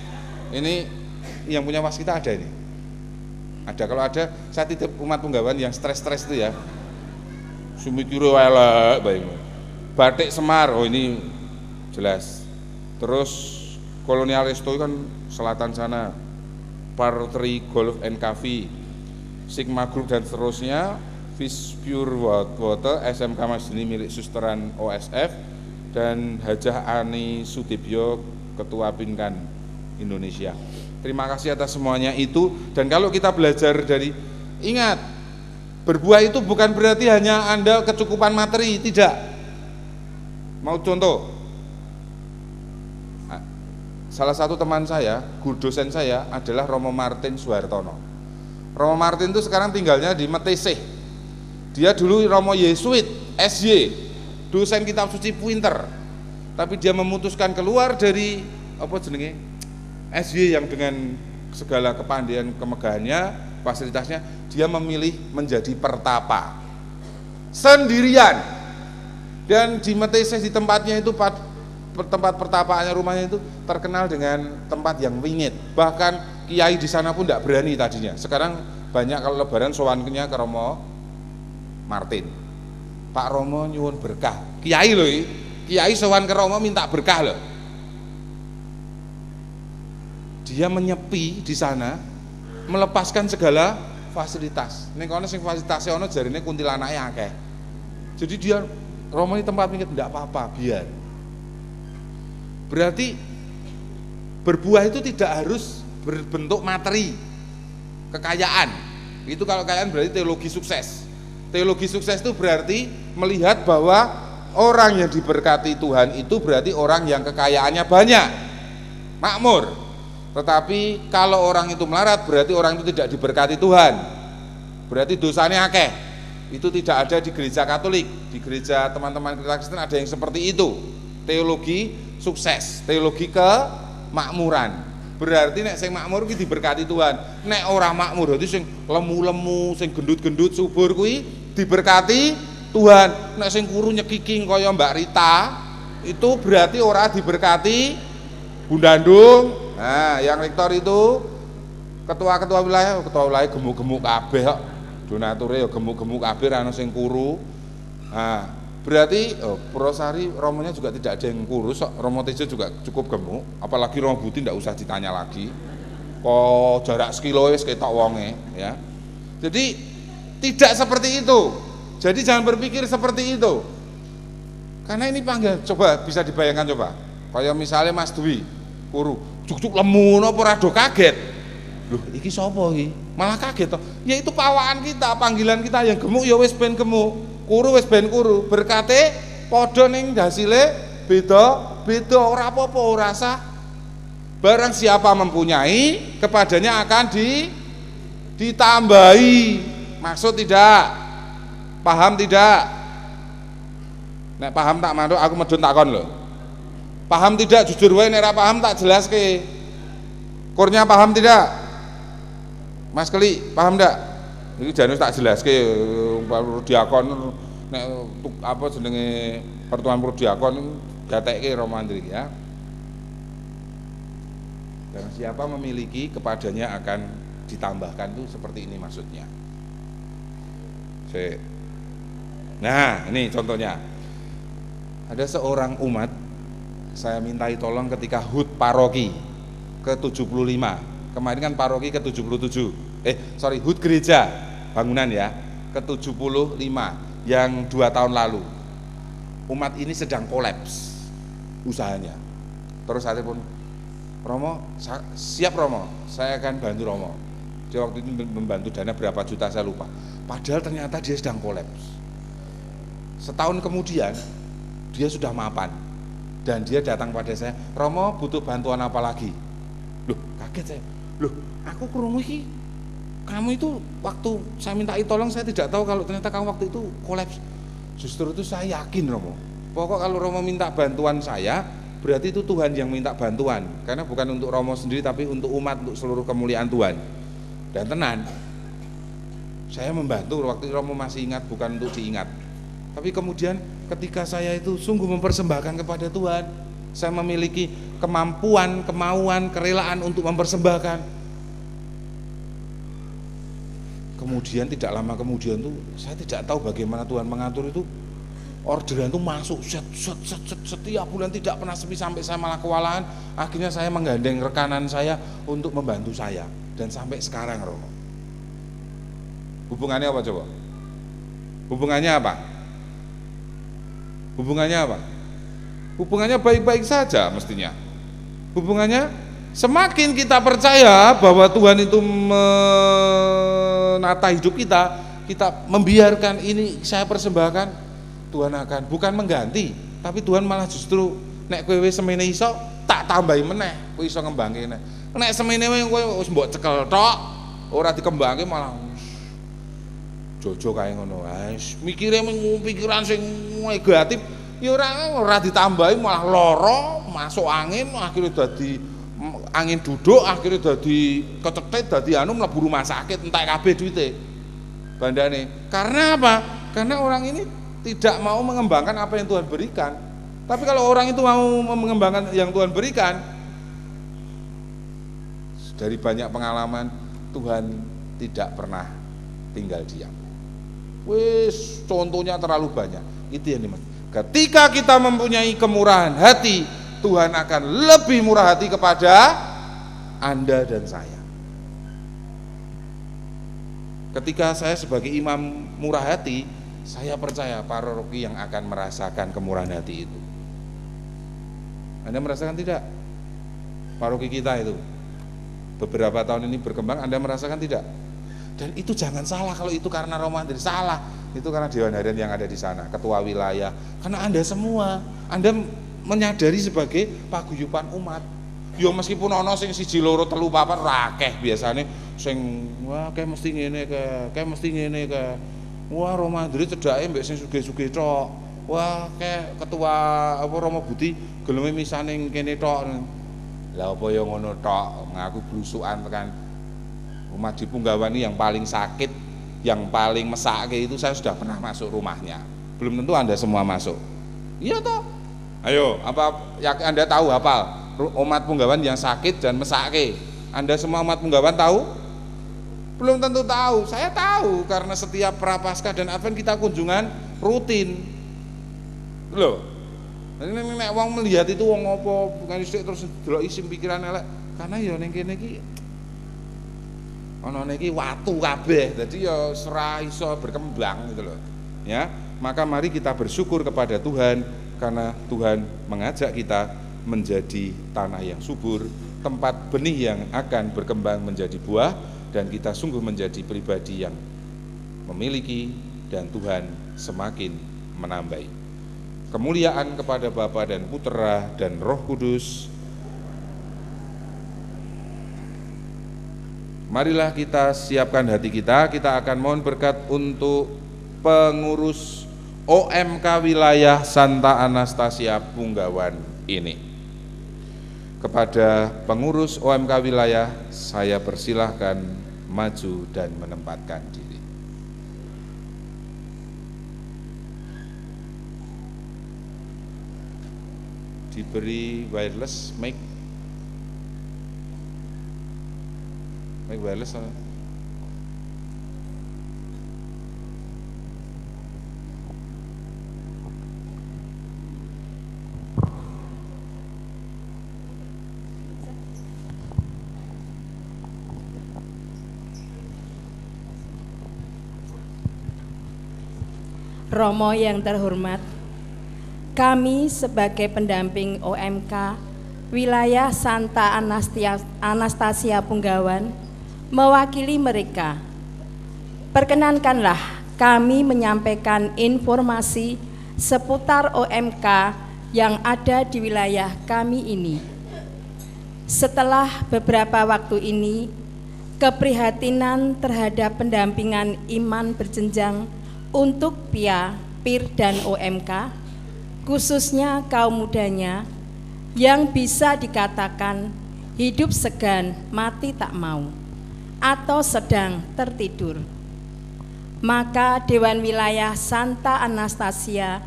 ini yang punya waskita ada ini. Ada, kalau ada saya titip umat punggawan yang stres-stres itu ya. Sumikiro elek bae. Batik Semar, oh ini jelas. Terus Kolonial Resto kan selatan sana. Par 3 Golf and Cafe, Sigma Group dan seterusnya. Fish Pure Water, SMK Masjini milik Susteran OSF, dan Hajah Ani Sudibyo, Ketua Pinkan Indonesia. Terima kasih atas semuanya itu. Dan kalau kita belajar dari, ingat, berbuah itu bukan berarti hanya Anda kecukupan materi, tidak. Mau contoh, salah satu teman saya, guru dosen saya adalah Romo Martin Suhartono. Romo Martin itu sekarang tinggalnya di Meteseh. Dia dulu Romo Yesuit, SY, dosen kitab suci pinter. Tapi dia memutuskan keluar dari apa jenenge? SY yang dengan segala kepandaian kemegahannya, fasilitasnya, dia memilih menjadi pertapa sendirian. Dan di Meteseh, di tempatnya itu, tempat pertapaannya, rumahnya itu terkenal dengan tempat yang wingit. Bahkan kiai di sana pun tidak berani tadinya. Sekarang banyak kalau lebaran sowannya ke Romo Martin. Pak Romo nyuwun berkah. Kiai loh, kiai sowan ke Romo minta berkah loh. Dia menyepi di sana, melepaskan segala fasilitas. Ning kono sing fasilitasnya ono jarine kuntilanake akeh. Jadi dia Romo ini tempat wingit, tidak apa-apa, biar. Berarti berbuah itu tidak harus berbentuk materi, kekayaan. Itu kalau kekayaan berarti teologi sukses. Teologi sukses itu berarti melihat bahwa orang yang diberkati Tuhan itu berarti orang yang kekayaannya banyak, makmur. Tetapi kalau orang itu melarat berarti orang itu tidak diberkati Tuhan. Berarti dosanya akeh. Itu tidak ada di gereja Katolik. Di gereja teman-teman kita Kristen ada yang seperti itu. Teologi sukses, teologi kemakmuran. Berarti nek sing makmur kuwi diberkati Tuhan. Nek ora makmur berarti sing lemu-lemu, sing gendut-gendut subur kuwi diberkati Tuhan. Nek sing kuru nyekiking kaya Mbak Rita itu berarti ora diberkati Bundandung. Nah, yang rektor itu ketua wilayah gemuk-gemuk kabeh kok. Donature ya gemuk-gemuk kabeh ana sing kuru. Nah, berarti Purwosari Romonya juga tidak ada yang kurus, Romo Tejo juga cukup gemuk, apalagi Romo Buti tidak usah ditanya lagi. Kok jarak sekilo wis ketok wonge ya. Jadi tidak seperti itu. Jadi jangan berpikir seperti itu. Karena ini panggilan, coba bisa dibayangkan coba. Kayak misalnya Mas Dwi kuru, juk-juk lemu napa ora do kaget. Loh, iki sapa iki? Malah kaget toh. Ya itu pawaan kita, panggilan kita yang gemuk ya wis ben gemuk. Kuru wis ben kuru, berkate padha ning hasile beda ora apa-apa, ora sah. Barang siapa mempunyai, kepadanya akan ditambahi. Maksud tidak? Paham tidak? Nek paham tak mantuk aku medun takon lho. Paham tidak? Jujur wae nek ora paham tak jelaske. Kurnya paham tidak? Mas Keli, paham tidak? Ini janus tak jelaske diakon nek apa jenenge pertemuan diakon gatekke Romandri ya. Dan siapa memiliki kepadanya akan ditambahkan, itu seperti ini maksudnya. Nah, ini contohnya. Ada seorang umat saya mintai tolong ketika HUT paroki ke-75. Kemarin kan paroki ke-77. HUT gereja bangunan ya, ke-75 yang 2 tahun lalu. Umat ini sedang kolaps usahanya. Terus saya pun, Romo, siap Romo, saya akan bantu Romo. Dia waktu itu membantu dana berapa juta saya lupa. Padahal ternyata dia sedang kolaps. Setahun kemudian dia sudah mapan dan dia datang pada saya, Romo butuh bantuan apa lagi? Loh, kaget saya. Loh, aku krungu iki kamu itu waktu saya minta tolong, saya tidak tahu kalau ternyata kamu waktu itu kolaps. Justru itu saya yakin Romo, pokok kalau Romo minta bantuan saya, berarti itu Tuhan yang minta bantuan, karena bukan untuk Romo sendiri tapi untuk umat, untuk seluruh kemuliaan Tuhan. Dan tenan, saya membantu waktu Romo masih ingat, bukan untuk diingat. Tapi kemudian ketika saya itu sungguh mempersembahkan kepada Tuhan, saya memiliki kemampuan, kemauan, kerelaan untuk mempersembahkan. Kemudian tidak lama kemudian tuh saya tidak tahu bagaimana Tuhan mengatur itu, orderan itu masuk setiap bulan, tidak pernah sepi, sampai saya malah kewalahan. Akhirnya saya menggandeng rekanan saya untuk membantu saya, dan sampai sekarang Romo. Hubungannya apa coba? Hubungannya apa? Hubungannya apa? Hubungannya baik-baik saja mestinya. Hubungannya semakin kita percaya bahwa Tuhan itu menata hidup kita, kita membiarkan ini saya persembahkan, Tuhan akan bukan mengganti, tapi Tuhan malah justru nek kowe wis semene iso tak tambahi meneh, kowe iso ngembangke nek. Nek semene kowe wis mbok cekel tok, ora dikembangke malah jojo kae ngono. Wis mikire pikiran sing negatif ya ora ditambahi malah lara, masuk angin, akhirnya dadi angin duduk, akhirnya dadi kecetet, dadi mlebu rumah sakit, entek kabeh duite bandane. Karena apa? Karena orang ini tidak mau mengembangkan apa yang Tuhan berikan. Tapi kalau orang itu mau mengembangkan yang Tuhan berikan, dari banyak pengalaman Tuhan tidak pernah tinggal diam. Wis contohnya terlalu banyak. Itu yang dimaksud. Ketika kita mempunyai kemurahan hati, Tuhan akan lebih murah hati kepada Anda dan saya. Ketika saya sebagai imam murah hati, saya percaya paroki yang akan merasakan kemurahan hati itu. Anda merasakan tidak? Paroki kita itu beberapa tahun ini berkembang, Anda merasakan tidak? Dan itu jangan salah kalau itu karena romantis, salah. Itu karena Dewan Harian yang ada di sana, ketua wilayah. Karena Anda semua, Anda menyadari sebagai paguyuban umat. Yo meskipun ono sing siji loro telu papat rakeh biasane sing wah kayak mesti ngene kayak mesti ngene wah Roma Madrid cedake mbek sing sugih-sugih tok. Wah kayak ketua apa Romo Budi geleme misane kene tok. Lah apa yo ngono tok, ngaku blusukan tekan umat di Punggawani yang paling sakit, yang paling mesake itu saya sudah pernah masuk rumahnya. Belum tentu Anda semua masuk. Iya toh? Ayo, apa ya Anda tahu hafal umat Punggawan yang sakit dan mesake? Anda semua umat Punggawan tahu? Belum tentu tahu. Saya tahu karena setiap Prapaskah dan Advent kita kunjungan rutin. Loh. Nek wong melihat itu wong apa bukan istik terus delok isim pikiran elek. Karena ya ning kene iki ana niki watu kabeh, jadi ya ora iso berkembang gitu loh. Ya, maka mari kita bersyukur kepada Tuhan karena Tuhan mengajak kita menjadi tanah yang subur, tempat benih yang akan berkembang menjadi buah, dan kita sungguh menjadi pribadi yang memiliki dan Tuhan semakin menambahi. Kemuliaan kepada Bapa dan Putera dan Roh Kudus. Marilah kita siapkan hati kita akan mohon berkat untuk pengurus OMK wilayah Santa Anastasia Punggawan ini. Kepada pengurus OMK wilayah, saya persilahkan maju dan menempatkan diri. Diberi wireless mic. Mic wireless. Romo yang terhormat, kami sebagai pendamping OMK wilayah Santa Anastasia Punggawan mewakili mereka. Perkenankanlah kami menyampaikan informasi seputar OMK yang ada di wilayah kami ini. Setelah beberapa waktu ini, keprihatinan terhadap pendampingan iman berjenjang untuk PIA, PIR, dan OMK, khususnya kaum mudanya yang bisa dikatakan hidup segan, mati tak mau, atau sedang tertidur. Maka Dewan Wilayah Santa Anastasia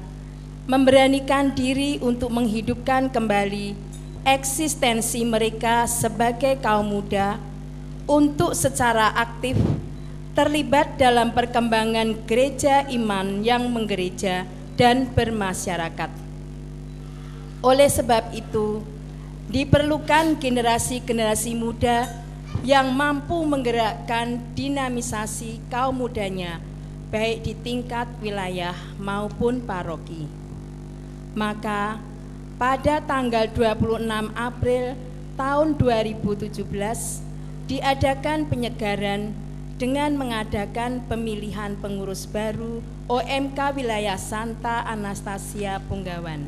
memberanikan diri untuk menghidupkan kembali eksistensi mereka sebagai kaum muda untuk secara aktif terlibat dalam perkembangan gereja iman yang menggereja dan bermasyarakat. Oleh sebab itu, diperlukan generasi-generasi muda yang mampu menggerakkan dinamisasi kaum mudanya, baik di tingkat wilayah maupun paroki. Maka pada tanggal 26 April tahun 2017 diadakan penyegaran dengan mengadakan pemilihan pengurus baru OMK Wilayah Santa Anastasia Punggawan.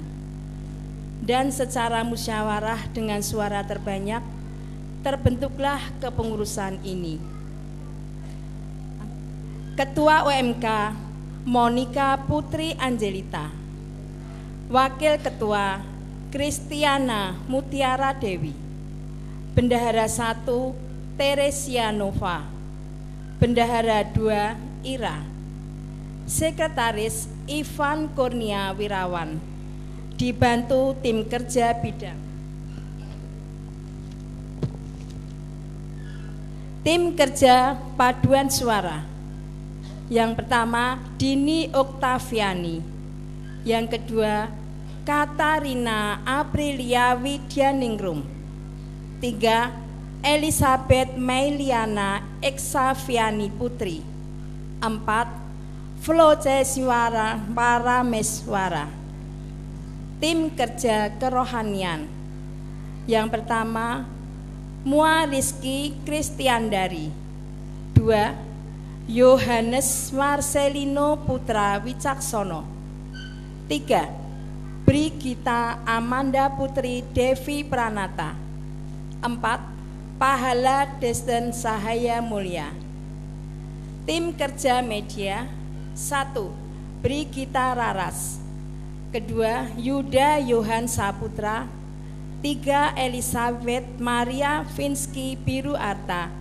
Dan secara musyawarah dengan suara terbanyak, terbentuklah kepengurusan ini. Ketua OMK Monica Putri Angelita, Wakil Ketua Kristiana Mutiara Dewi, Bendahara 1 Teresia Nova, Bendahara 2 Ira, Sekretaris Ivan Kurnia Wirawan, dibantu tim kerja bidang. Tim kerja paduan suara. Yang pertama Dini Oktaviani, yang kedua Katarina Aprilia Widyaningrum, 3 Elizabeth Meiliana Eksaviani Putri, 4 Flocesiwara Parameswara. Tim kerja kerohanian. Yang pertama Mua Rizky Kristiandari, 2 Yohanes Marcelino Putra Wicaksono, 3 Brigita Amanda Putri Devi Pranata, 4 Pahala Desden Sahaya Mulia. Tim kerja media. 1 Brigita Raras, kedua Yuda Yohan Saputra, 3 Elizabeth Maria Finsky Biru Arta,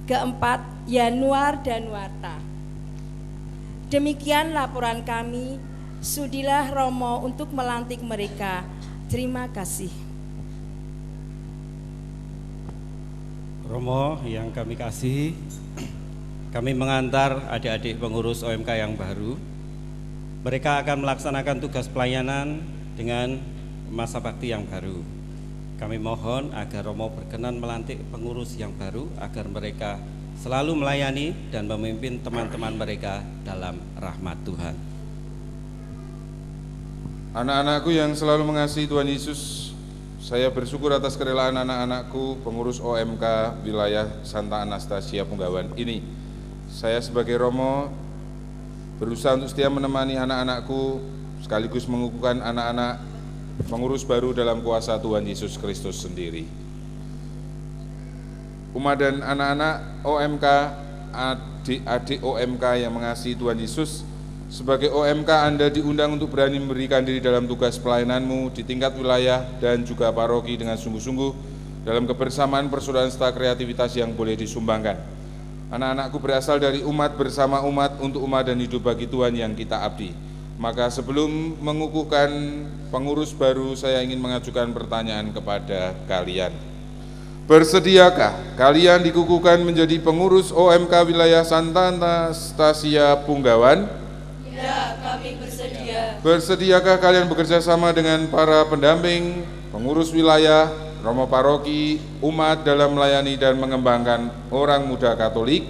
keempat Yanuar Danuarta. Demikian laporan kami. Sudilah Romo untuk melantik mereka. Terima kasih. Romo yang kami kasih, kami mengantar adik-adik pengurus OMK yang baru. Mereka akan melaksanakan tugas pelayanan dengan masa bakti yang baru. Kami mohon agar Romo berkenan melantik pengurus yang baru agar mereka selalu melayani dan memimpin teman-teman mereka dalam rahmat Tuhan. Anak-anakku yang selalu mengasihi Tuhan Yesus, saya bersyukur atas kerelaan anak-anakku pengurus OMK wilayah Santa Anastasia Punggawan ini. Saya sebagai Romo berusaha untuk setia menemani anak-anakku sekaligus mengukuhkan anak-anak pengurus baru dalam kuasa Tuhan Yesus Kristus sendiri. Umat dan anak-anak OMK, adik-adik OMK yang mengasihi Tuhan Yesus, sebagai OMK Anda diundang untuk berani memberikan diri dalam tugas pelayananmu di tingkat wilayah dan juga paroki dengan sungguh-sungguh dalam kebersamaan persaudaraan serta kreativitas yang boleh disumbangkan. Anak-anakku berasal dari umat bersama umat untuk umat dan hidup bagi Tuhan yang kita abdi. Maka sebelum mengukuhkan pengurus baru, saya ingin mengajukan pertanyaan kepada kalian. Bersediakah kalian dikukuhkan menjadi pengurus OMK wilayah Santa Anastasia Punggawan? Ya, kami bersedia. Bersediakah kalian bekerja sama dengan para pendamping, pengurus wilayah, Romo paroki, umat dalam melayani dan mengembangkan orang muda Katolik?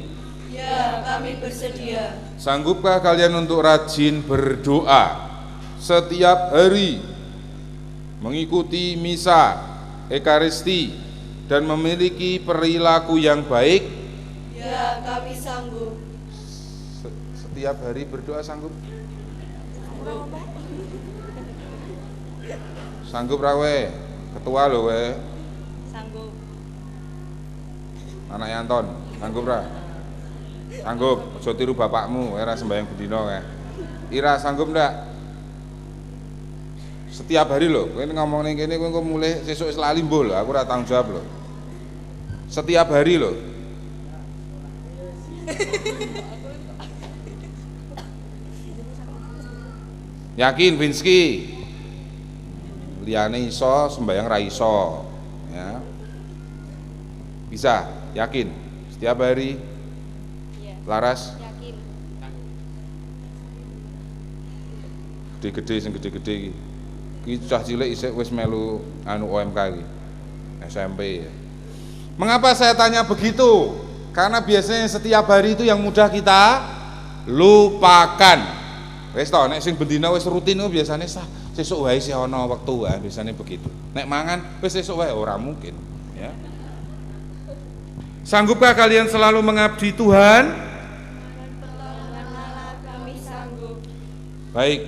Ya, kami bersedia. Sanggupkah kalian untuk rajin berdoa setiap hari, mengikuti misa, ekaristi, dan memiliki perilaku yang baik? Ya, kami sanggup. Setiap hari berdoa sanggup? Sanggup rawe, ketua loh we. Sanggup. Anak Anton, Sanggup ra? Sanggup, aja tiru bapakmu, ora sembahyang bendina kae. Ira sanggup ndak? Setiap hari lho, kowe ngomong ning kene kowe mulai sesuk lali mbul, aku ora tanggung jawab lho. Setiap hari lho. Yakin Vinski? Liyane iso, sembahyang ra iso. Ya. Bisa, yakin? Setiap hari? Laras? Yakin. Gede-gede sing gede-gede iki. Iki cah cilik isih wis melu anu OMK iki. SMP ya. Mengapa saya tanya begitu? Karena biasanya setiap hari itu yang mudah kita lupakan. Wis to, nek sing bendina wis rutin ku biasane sesuk wae sih ana wektu wae, biasane begitu. Nek mangan wis sesuk wae ora mungkin, ya. Sanggupkah kalian selalu mengabdi Tuhan? Kami sanggup. Baik.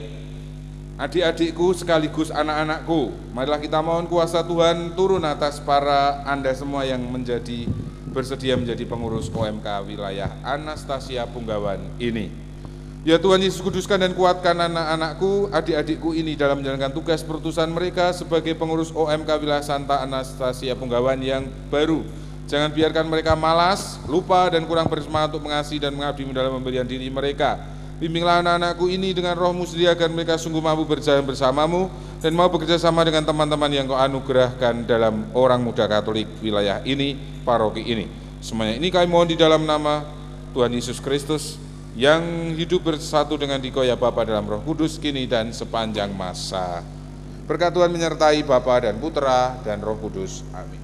Adik-adikku sekaligus anak-anakku, marilah kita mohon kuasa Tuhan turun atas para Anda semua yang bersedia menjadi pengurus OMK wilayah Anastasia Punggawan ini. Ya Tuhan Yesus, kuduskan dan kuatkan anak-anakku, adik-adikku ini dalam menjalankan tugas perutusan mereka sebagai pengurus OMK wilayah Santa Anastasia Punggawan yang baru. Jangan biarkan mereka malas, lupa dan kurang bersemangat untuk mengasihi dan mengabdi dalam pemberian diri mereka. Bimbinglah anak-anakku ini dengan rohmu sendiri agar mereka sungguh mampu berjalan bersamamu dan mau bekerja sama dengan teman-teman yang kau anugerahkan dalam orang muda Katolik wilayah ini, paroki ini. Semuanya ini kami mohon di dalam nama Tuhan Yesus Kristus yang hidup bersatu dengan Dikoya Bapa dalam Roh Kudus kini dan sepanjang masa. Berkat Tuhan menyertai Bapa dan Putra dan Roh Kudus. Amin.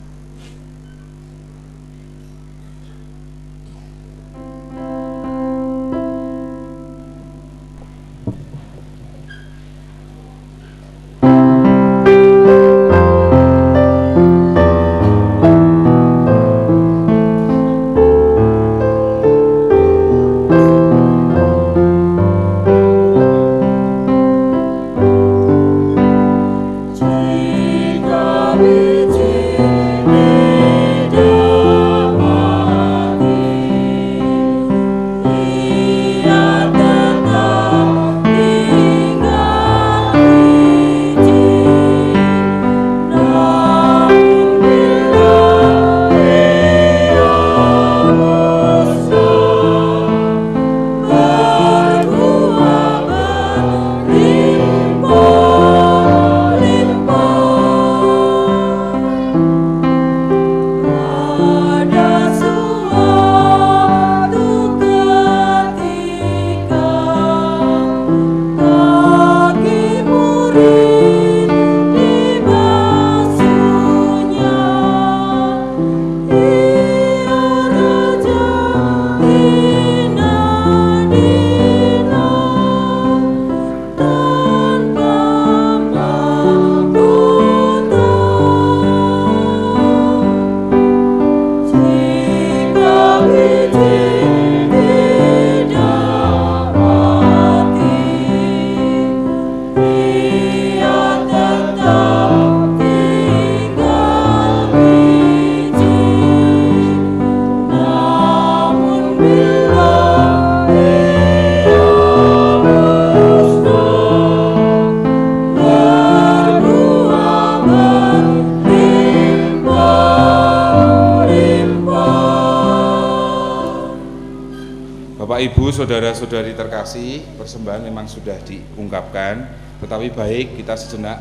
Ibu, saudara-saudari terkasih, persembahan memang sudah diungkapkan, tetapi baik kita sejenak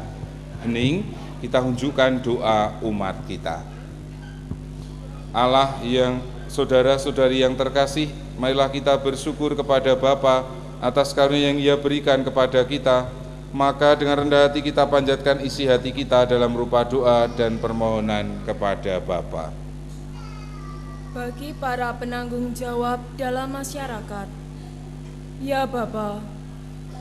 hening, kita tunjukkan doa umat kita. Allah yang saudara-saudari yang terkasih, marilah kita bersyukur kepada Bapa atas karunia yang Ia berikan kepada kita, maka dengan rendah hati kita panjatkan isi hati kita dalam rupa doa dan permohonan kepada Bapa. Bagi para penanggung jawab dalam masyarakat, ya Bapa,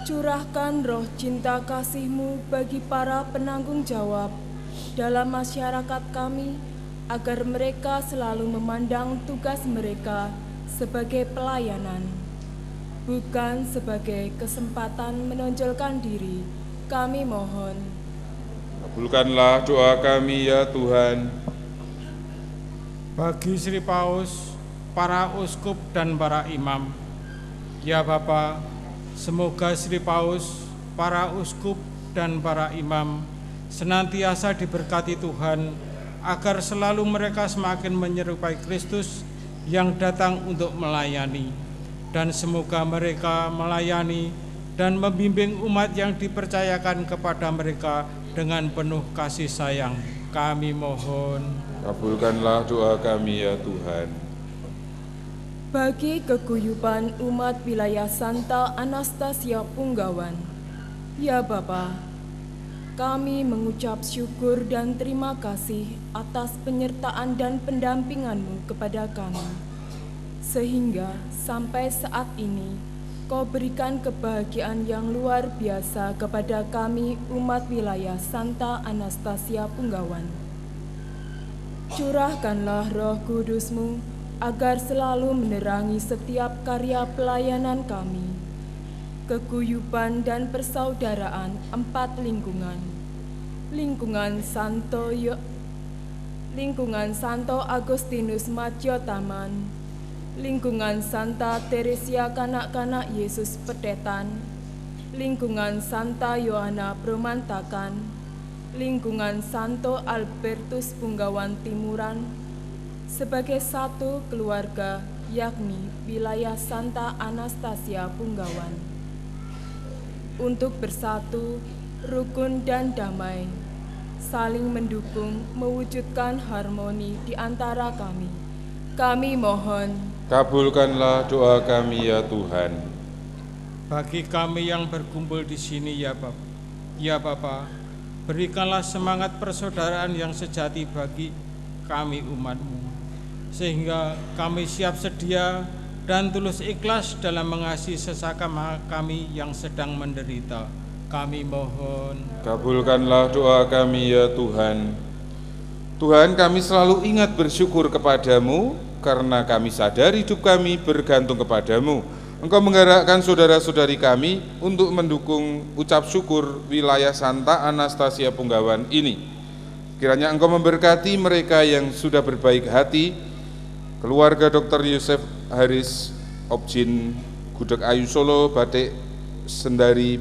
curahkan roh cinta kasih-Mu bagi para penanggung jawab dalam masyarakat kami, agar mereka selalu memandang tugas mereka sebagai pelayanan, bukan sebagai kesempatan menonjolkan diri. Kami mohon. Kabulkanlah doa kami ya Tuhan. Bagi Sri Paus para uskup dan para imam. Ya Bapa, semoga Sri Paus, para uskup dan para imam senantiasa diberkati Tuhan, agar selalu mereka semakin menyerupai Kristus yang datang untuk melayani, dan semoga mereka melayani dan membimbing umat yang dipercayakan kepada mereka dengan penuh kasih sayang. Kami mohon. Kabulkanlah doa kami ya Tuhan. Bagi keguyuban umat wilayah Santa Anastasia Punggawan, ya Bapa, kami mengucap syukur dan terima kasih atas penyertaan dan pendampingan-Mu kepada kami, sehingga sampai saat ini Kau berikan kebahagiaan yang luar biasa kepada kami umat wilayah Santa Anastasia Punggawan. Curahkanlah Roh Kudus-Mu agar selalu menerangi setiap karya pelayanan kami, keguyuban dan persaudaraan 4 lingkungan. Lingkungan Santo Agustinus Madjo Taman, lingkungan Santa Teresia Kanak-kanak Yesus Petetan, lingkungan Santa Yohana Bromantakan, lingkungan Santo Albertus Punggawan Timuran, sebagai satu keluarga, yakni wilayah Santa Anastasia Punggawan, untuk bersatu, rukun dan damai, saling mendukung, mewujudkan harmoni di antara kami. Kami mohon. Kabulkanlah doa kami ya Tuhan. Bagi kami yang berkumpul di sini ya Bapa, berikanlah semangat persaudaraan yang sejati bagi kami umat-Mu, sehingga kami siap sedia dan tulus ikhlas dalam mengasihi sesama kami yang sedang menderita. Kami mohon. Kabulkanlah doa kami ya Tuhan. Tuhan, kami selalu ingat bersyukur kepadamu, karena kami sadar hidup kami bergantung kepadamu. Engkau menggerakkan saudara-saudari kami untuk mendukung ucap syukur wilayah Santa Anastasia Punggawan ini. Kiranya Engkau memberkati mereka yang sudah berbaik hati, keluarga Dr. Yosef Haris Objin, Gudeg Ayu Solo, Batik Sendari,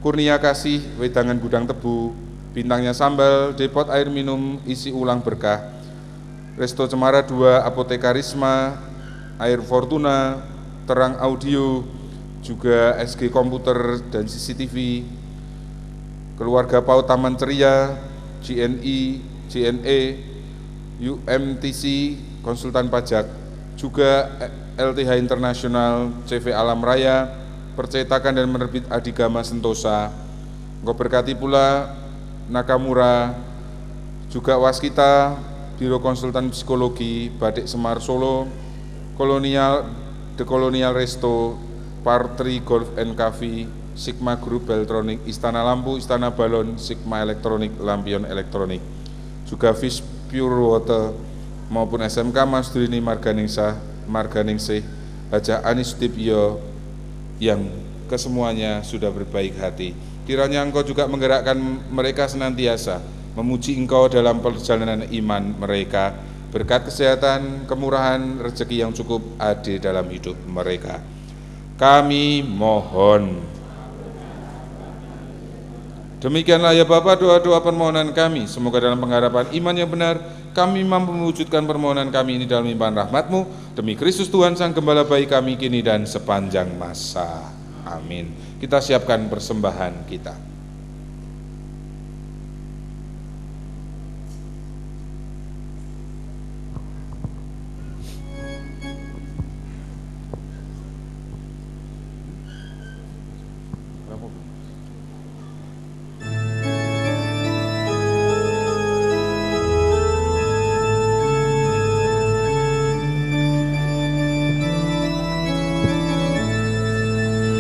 Kurnia Kasih, Wedangan Gudang Tebu, Bintangnya Sambal, Depot Air Minum Isi Ulang Berkah, Resto Cemara 2, Apotekarisma, Air Fortuna, Terang Audio, juga SG Komputer dan CCTV, keluarga PAUD Taman Ceria, GNI, JNE, UMTC, Konsultan Pajak, juga LTH Internasional, CV Alam Raya, Percetakan dan Penerbit Adigama Sentosa. Engkau berkati pula Nakamura, juga Waskita, Biro Konsultan Psikologi, Batik Semar Solo, The Colonial Resto, Partri Golf and Cafe, Sigma Group Beltronic, Istana Lampu, Istana Balon, Sigma Elektronik, Lampion Elektronik, juga Fish Pure Water, maupun SMK Mas Drini Marganingsih, Haja Anis Sutibyo, yang kesemuanya sudah berbaik hati. Kiranya Engkau juga menggerakkan mereka senantiasa memuji Engkau dalam perjalanan iman mereka, berkat kesehatan, kemurahan, rezeki yang cukup ada dalam hidup mereka. Kami mohon. Demikianlah ya Bapa doa-doa permohonan kami, semoga dalam pengharapan iman yang benar, kami mampu mewujudkan permohonan kami ini dalam limpahan rahmat-Mu, demi Kristus Tuhan Sang Gembala baik kami kini dan sepanjang masa. Amin. Kita siapkan persembahan kita.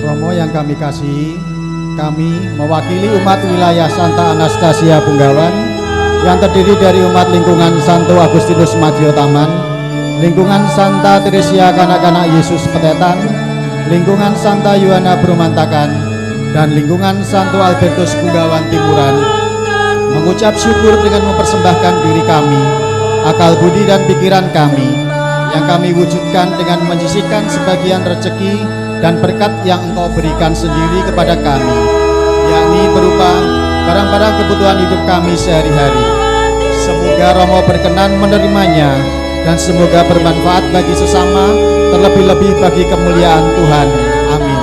Romo yang kami kasihi, kami mewakili umat wilayah Santa Anastasia Punggawan yang terdiri dari umat lingkungan Santo Agustinus Madjo Taman, lingkungan Santa Teresia Kanak-kanak Yesus Petetan, lingkungan Santa Yohana Bromantakan, dan lingkungan Santo Albertus Punggawan Timuran, mengucap syukur dengan mempersembahkan diri kami, akal budi dan pikiran kami, yang kami wujudkan dengan menyisihkan sebagian rezeki dan berkat yang Engkau berikan sendiri kepada kami, yakni berupa barang-barang kebutuhan hidup kami sehari-hari. Semoga Romo berkenan menerimanya dan semoga bermanfaat bagi sesama, terlebih-lebih bagi kemuliaan Tuhan. Amin.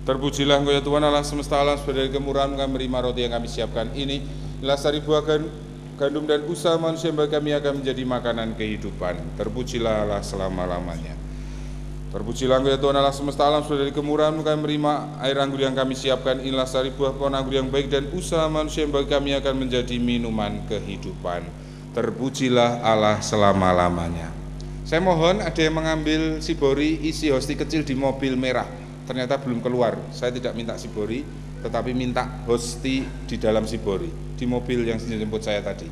Terpujilah Engkau ya Tuhan Allah semesta alam, dari kemurahan kami menerima roti yang kami siapkan ini. Inilah sari buah gandum dan usaha manusia yang bagi kami akan menjadi makanan kehidupan. Terpujilah Allah selama-lamanya. Terpujilah Engkau ya Tuhan Allah semesta alam, dari kemurahan kami menerima air anggur yang kami siapkan. Inilah sari buah pohon anggur yang baik dan usaha manusia yang bagi kami akan menjadi minuman kehidupan. Terpujilah Allah selama-lamanya. Saya mohon ada yang mengambil sibori isi hosti kecil di mobil merah. Ternyata belum keluar. Saya tidak minta sibori, tetapi minta hosti di dalam sibori, di mobil yang dijemput saya tadi.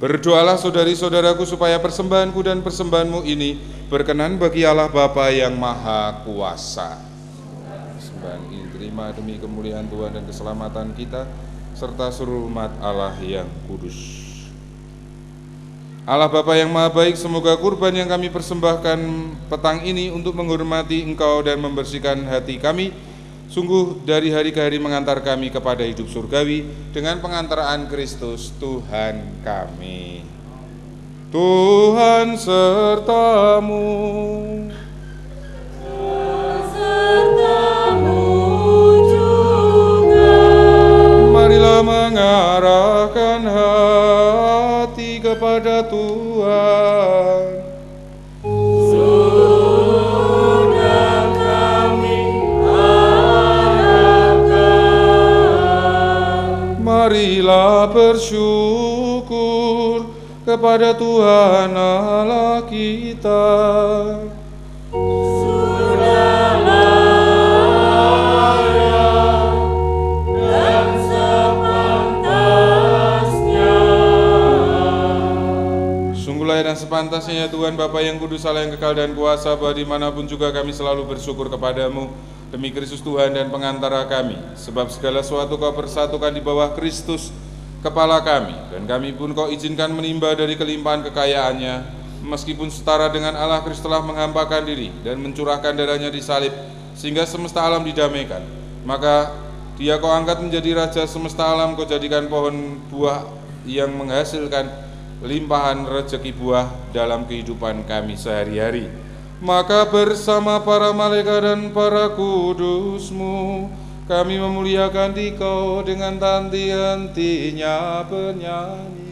Berdoalah saudari-saudaraku supaya persembahanku dan persembahanmu ini berkenan bagi Allah Bapa yang Maha Kuasa. Persembahan ini terima demi kemuliaan Tuhan dan keselamatan kita, serta seluruh umat Allah yang kudus. Allah Bapa yang Maha Baik, semoga kurban yang kami persembahkan petang ini untuk menghormati Engkau dan membersihkan hati kami, sungguh dari hari ke hari mengantar kami kepada hidup surgawi dengan pengantaraan Kristus Tuhan kami. Tuhan sertamu. Marilah mengarahkan hati kepada Tuhan. Sudah kami harapkan. Marilah bersyukur kepada Tuhan Allah kita. Dan sepantasnya ya Tuhan Bapa yang kudus, Allah yang kekal dan kuasa, bahwa dimanapun juga kami selalu bersyukur kepadamu demi Kristus Tuhan dan pengantara kami, sebab segala sesuatu Kau persatukan di bawah Kristus kepala kami, dan kami pun Kau izinkan menimba dari kelimpahan kekayaannya, meskipun setara dengan Allah Kristus telah menghampakan diri dan mencurahkan darahnya di salib sehingga semesta alam didamaikan. Maka Dia Kau angkat menjadi Raja semesta alam, Kau jadikan pohon buah yang menghasilkan limpahan rezeki buah dalam kehidupan kami sehari-hari. Maka bersama para malaikat dan para kudus-Mu kami memuliakan Dikau dengan tanti-hentinya bernyanyi.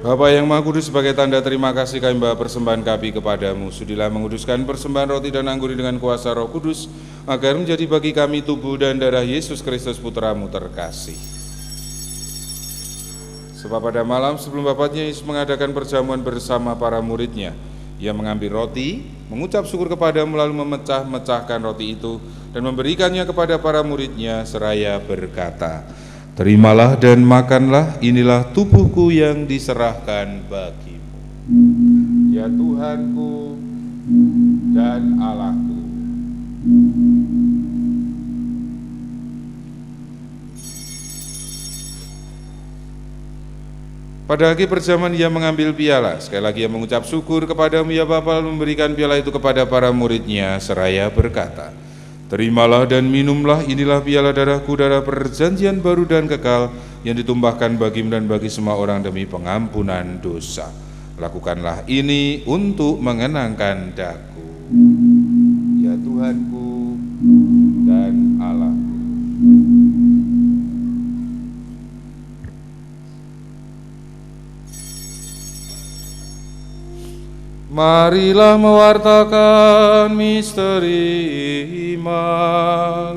Bapa yang Maha Kudus, sebagai tanda terima kasih kami membawa persembahan kami kepadamu. Sudilah menguduskan persembahan roti dan anggur dengan kuasa Roh Kudus, agar menjadi bagi kami tubuh dan darah Yesus Kristus Putramu terkasih. Sebab pada malam sebelum bapaknya Yesus mengadakan perjamuan bersama para muridnya, ia mengambil roti, mengucap syukur kepadamu, lalu memecah-mecahkan roti itu dan memberikannya kepada para muridnya seraya berkata, "Terimalah dan makanlah, inilah tubuhku yang diserahkan bagimu." Ya Tuhanku dan Allahku. Pada akhir perjamuan ia mengambil piala, sekali lagi ia mengucap syukur kepadamu ya Bapa, lalu memberikan piala itu kepada para muridnya seraya berkata, "Terimalah dan minumlah, inilah piala darahku, darah perjanjian baru dan kekal, yang ditumpahkan bagimu dan bagi semua orang demi pengampunan dosa. Lakukanlah ini untuk mengenangkan daku." Ya Tuhanku dan Allahku. Marilah mewartakan misteri iman.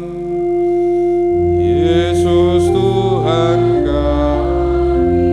Yesus Tuhan kami.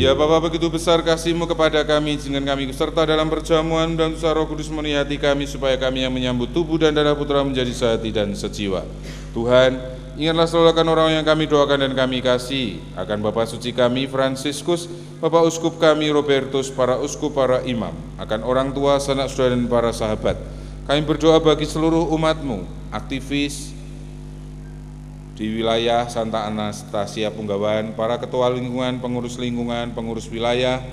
Ya Bapa, begitu besar kasih-Mu kepada kami, dengan kami serta dalam perjamuan dan usaha Roh Kudus memenuhi hati kami, supaya kami yang menyambut tubuh dan darah Putra menjadi sehati dan sejiwa. Tuhan, ingatlah selalu akan orang yang kami doakan dan kami kasih, akan Bapak Suci kami Fransiskus, Bapak Uskup kami Robertus, para uskup, para imam, akan orang tua, sanak saudara dan para sahabat. Kami berdoa bagi seluruh umat-Mu, aktivis di wilayah Santa Anastasia Punggawan, para ketua lingkungan, pengurus wilayah,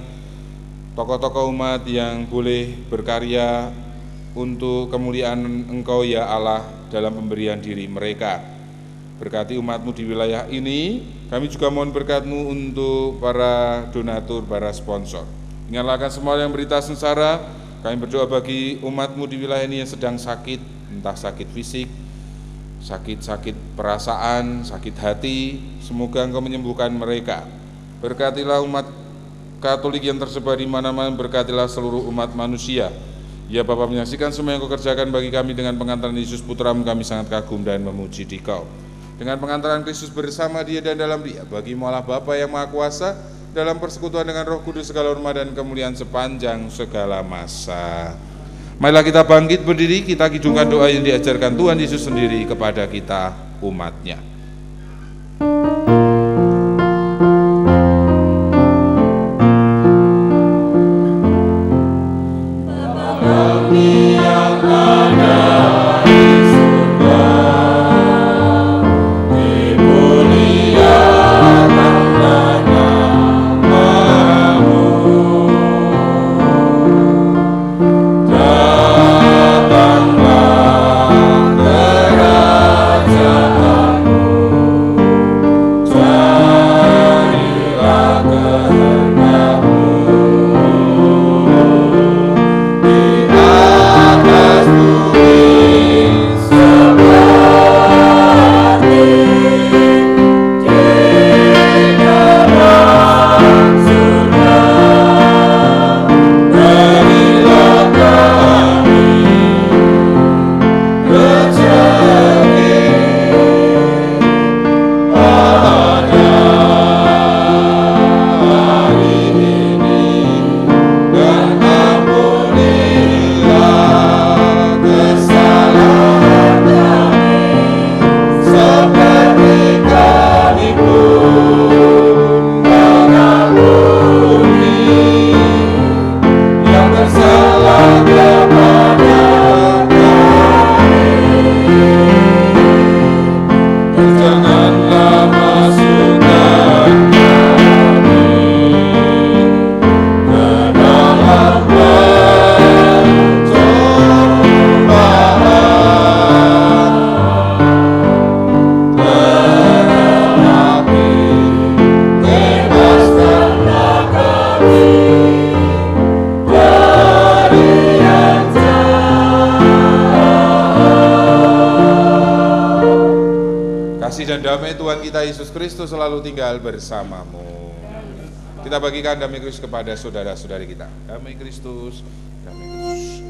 tokoh-tokoh umat yang boleh berkarya untuk kemuliaan Engkau ya Allah dalam pemberian diri mereka. Berkati umat-Mu di wilayah ini. Kami juga mohon berkat-Mu untuk para donatur, para sponsor. Ingatlah akan semua yang berita sengsara. Kami berdoa bagi umat-Mu di wilayah ini yang sedang sakit, entah sakit fisik, sakit perasaan, sakit hati. Semoga Engkau menyembuhkan mereka. Berkatilah umat Katolik yang tersebar di mana-mana, berkatilah seluruh umat manusia. Ya Bapa, menyaksikan semua yang Kau kerjakan bagi kami dengan pengantaran Yesus Putra-Mu, kami sangat kagum dan memuji Dikau. Dengan pengantaran Kristus bersama Dia dan dalam Dia, bagi-Mu Allah Bapa yang Maha Kuasa, dalam persekutuan dengan Roh Kudus, segala hormat dan kemuliaan sepanjang segala masa. Marilah kita bangkit berdiri, kita kidungkan doa yang diajarkan Tuhan Yesus sendiri kepada kita umat-Nya. Bapa kami yang ada di surga, dimuliakanlah nama-Mu. Datanglah kerajaan-Mu, Kasih dan damai Tuhan kita Yesus Kristus selalu tinggal bersamamu. Kita bagikan damai Kristus kepada saudara-saudari kita. Damai Kristus, damai Kristus.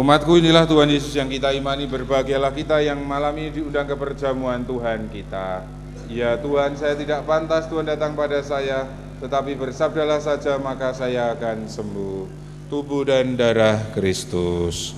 Umatku, inilah Tuhan Yesus yang kita imani, berbahagialah kita yang malam ini diundang ke perjamuan Tuhan kita. Ya Tuhan, saya tidak pantas Tuhan datang pada saya, tetapi bersabdalah saja maka saya akan sembuh. Tubuh dan darah Kristus.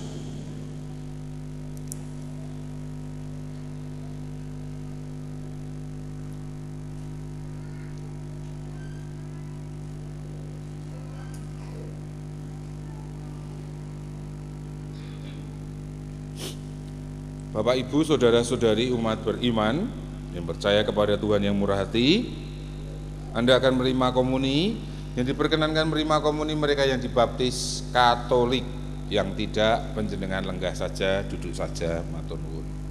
Bapak, Ibu, saudara-saudari umat beriman yang percaya kepada Tuhan yang murah hati, Anda akan menerima komuni. Yang diperkenankan menerima komuni mereka yang dibaptis Katolik, yang tidak panjenengan lenggah saja, duduk saja, matur nuwun.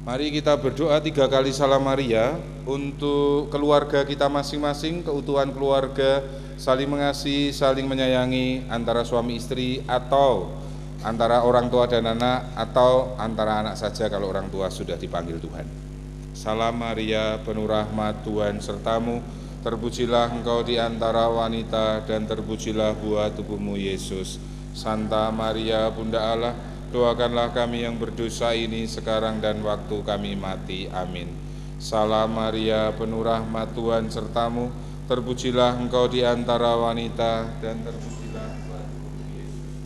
Mari kita berdoa 3 kali Salam Maria untuk keluarga kita masing-masing, keutuhan keluarga, saling mengasihi, saling menyayangi antara suami istri atau antara orang tua dan anak atau antara anak saja kalau orang tua sudah dipanggil Tuhan. Salam Maria, penuh rahmat, Tuhan sertamu, terpujilah engkau di antara wanita dan terpujilah buah tubuhmu Yesus. Santa Maria Bunda Allah, doakanlah kami yang berdosa ini sekarang dan waktu kami mati. Amin. Salam Maria, penuh rahmat, Tuhan sertamu, terpujilah engkau di antara wanita dan terpujilah buah tubuhmu Yesus.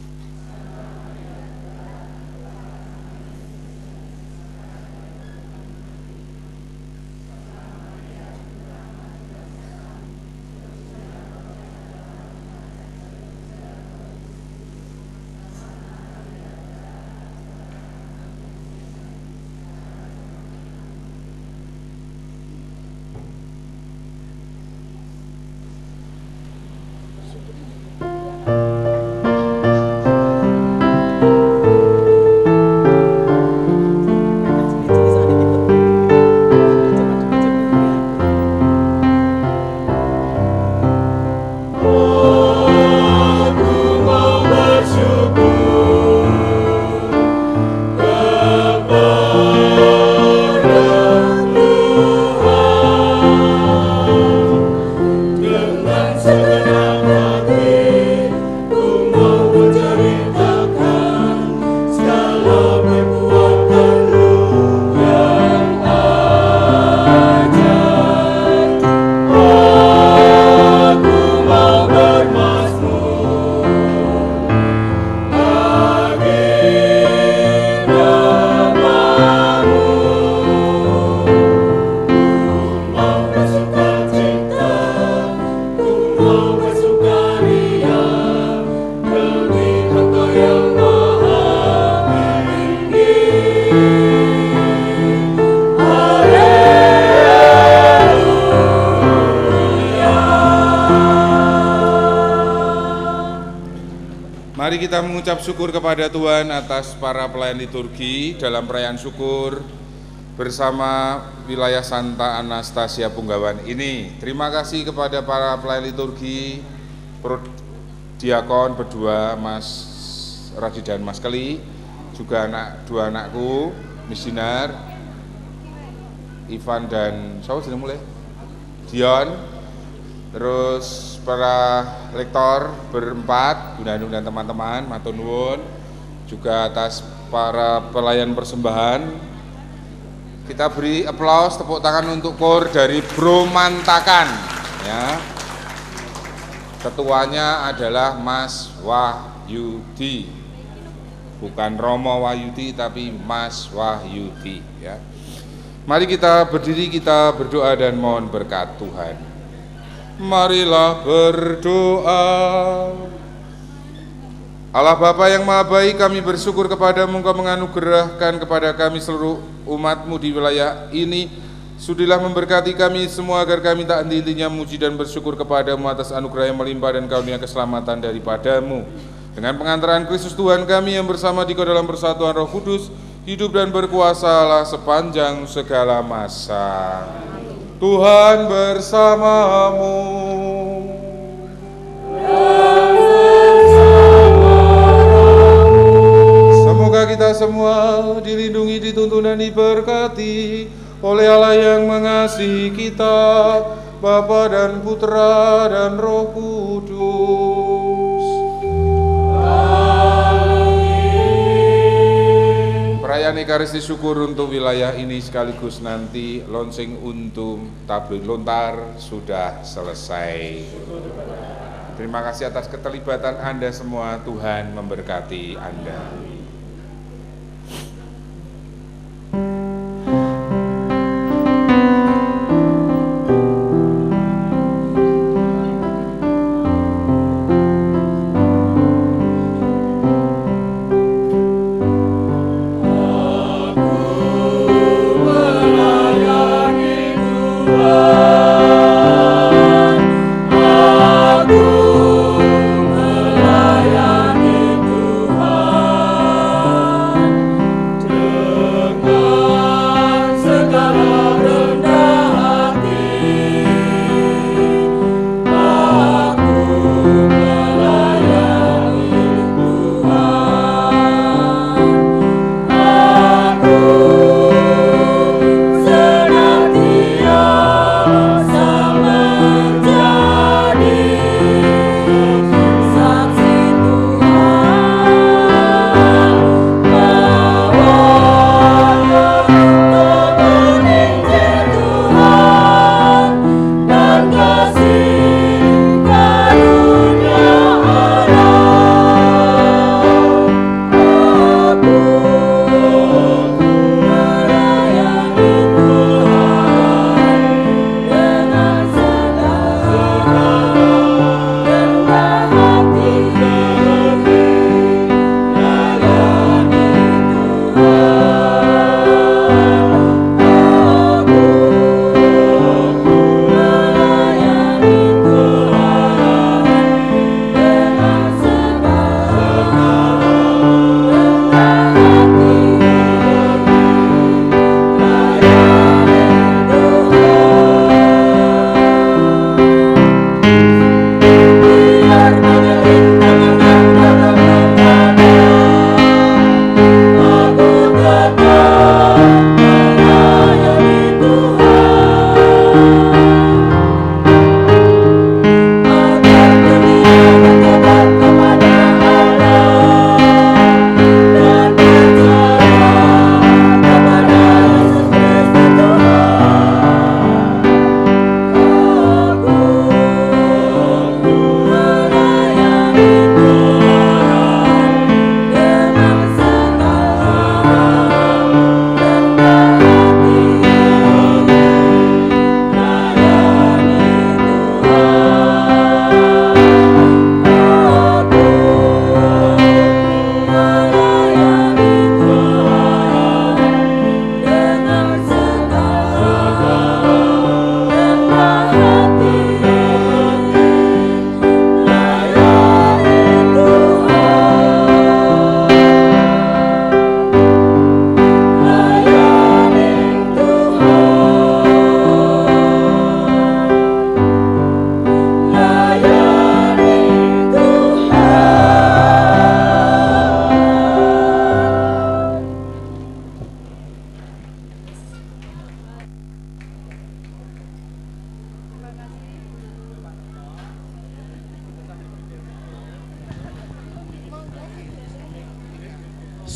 Mari kita mengucap syukur kepada Tuhan atas para pelayan liturgi dalam perayaan syukur bersama wilayah Santa Anastasia Punggawan ini. Terima kasih kepada para pelayan liturgi, diakon berdua, Mas Radi dan Mas Keli, juga dua anakku, misinar, Ivan dan siapa sudah mulai? Dion, terus para lektor berempat, Bunda Hanum dan teman-teman, matur nuwun, juga atas para pelayan persembahan. Kita beri aplaus, tepuk tangan untuk kor dari Bromantakan, ya. Ketuanya adalah Mas Wahyudi, bukan Romo Wahyudi tapi Mas Wahyudi, ya. Mari kita berdiri, kita berdoa dan mohon berkat Tuhan. Marilah berdoa. Allah Bapa yang Maha Baik, kami bersyukur kepadamu, Engkau menganugerahkan kepada kami seluruh umat-Mu di wilayah ini. Sudilah memberkati kami semua agar kami tak henti-hentinya memuji dan bersyukur kepadamu atas anugerah yang melimpah dan karunia keselamatan daripadamu. Dengan pengantaran Kristus Tuhan kami yang bersama Dikau dalam persatuan Roh Kudus, hidup dan berkuasalah sepanjang segala masa. Tuhan bersamamu. Semoga kita semua dilindungi, dituntun dan diberkati oleh Allah yang mengasihi kita, Bapa dan Putra dan Roh Kudus. Perayaan Ekaristi syukur untuk wilayah ini sekaligus nanti launching untung tabloid lontar sudah selesai. Terima kasih atas keterlibatan Anda semua. Tuhan memberkati Anda. Aku melayani Tuhan.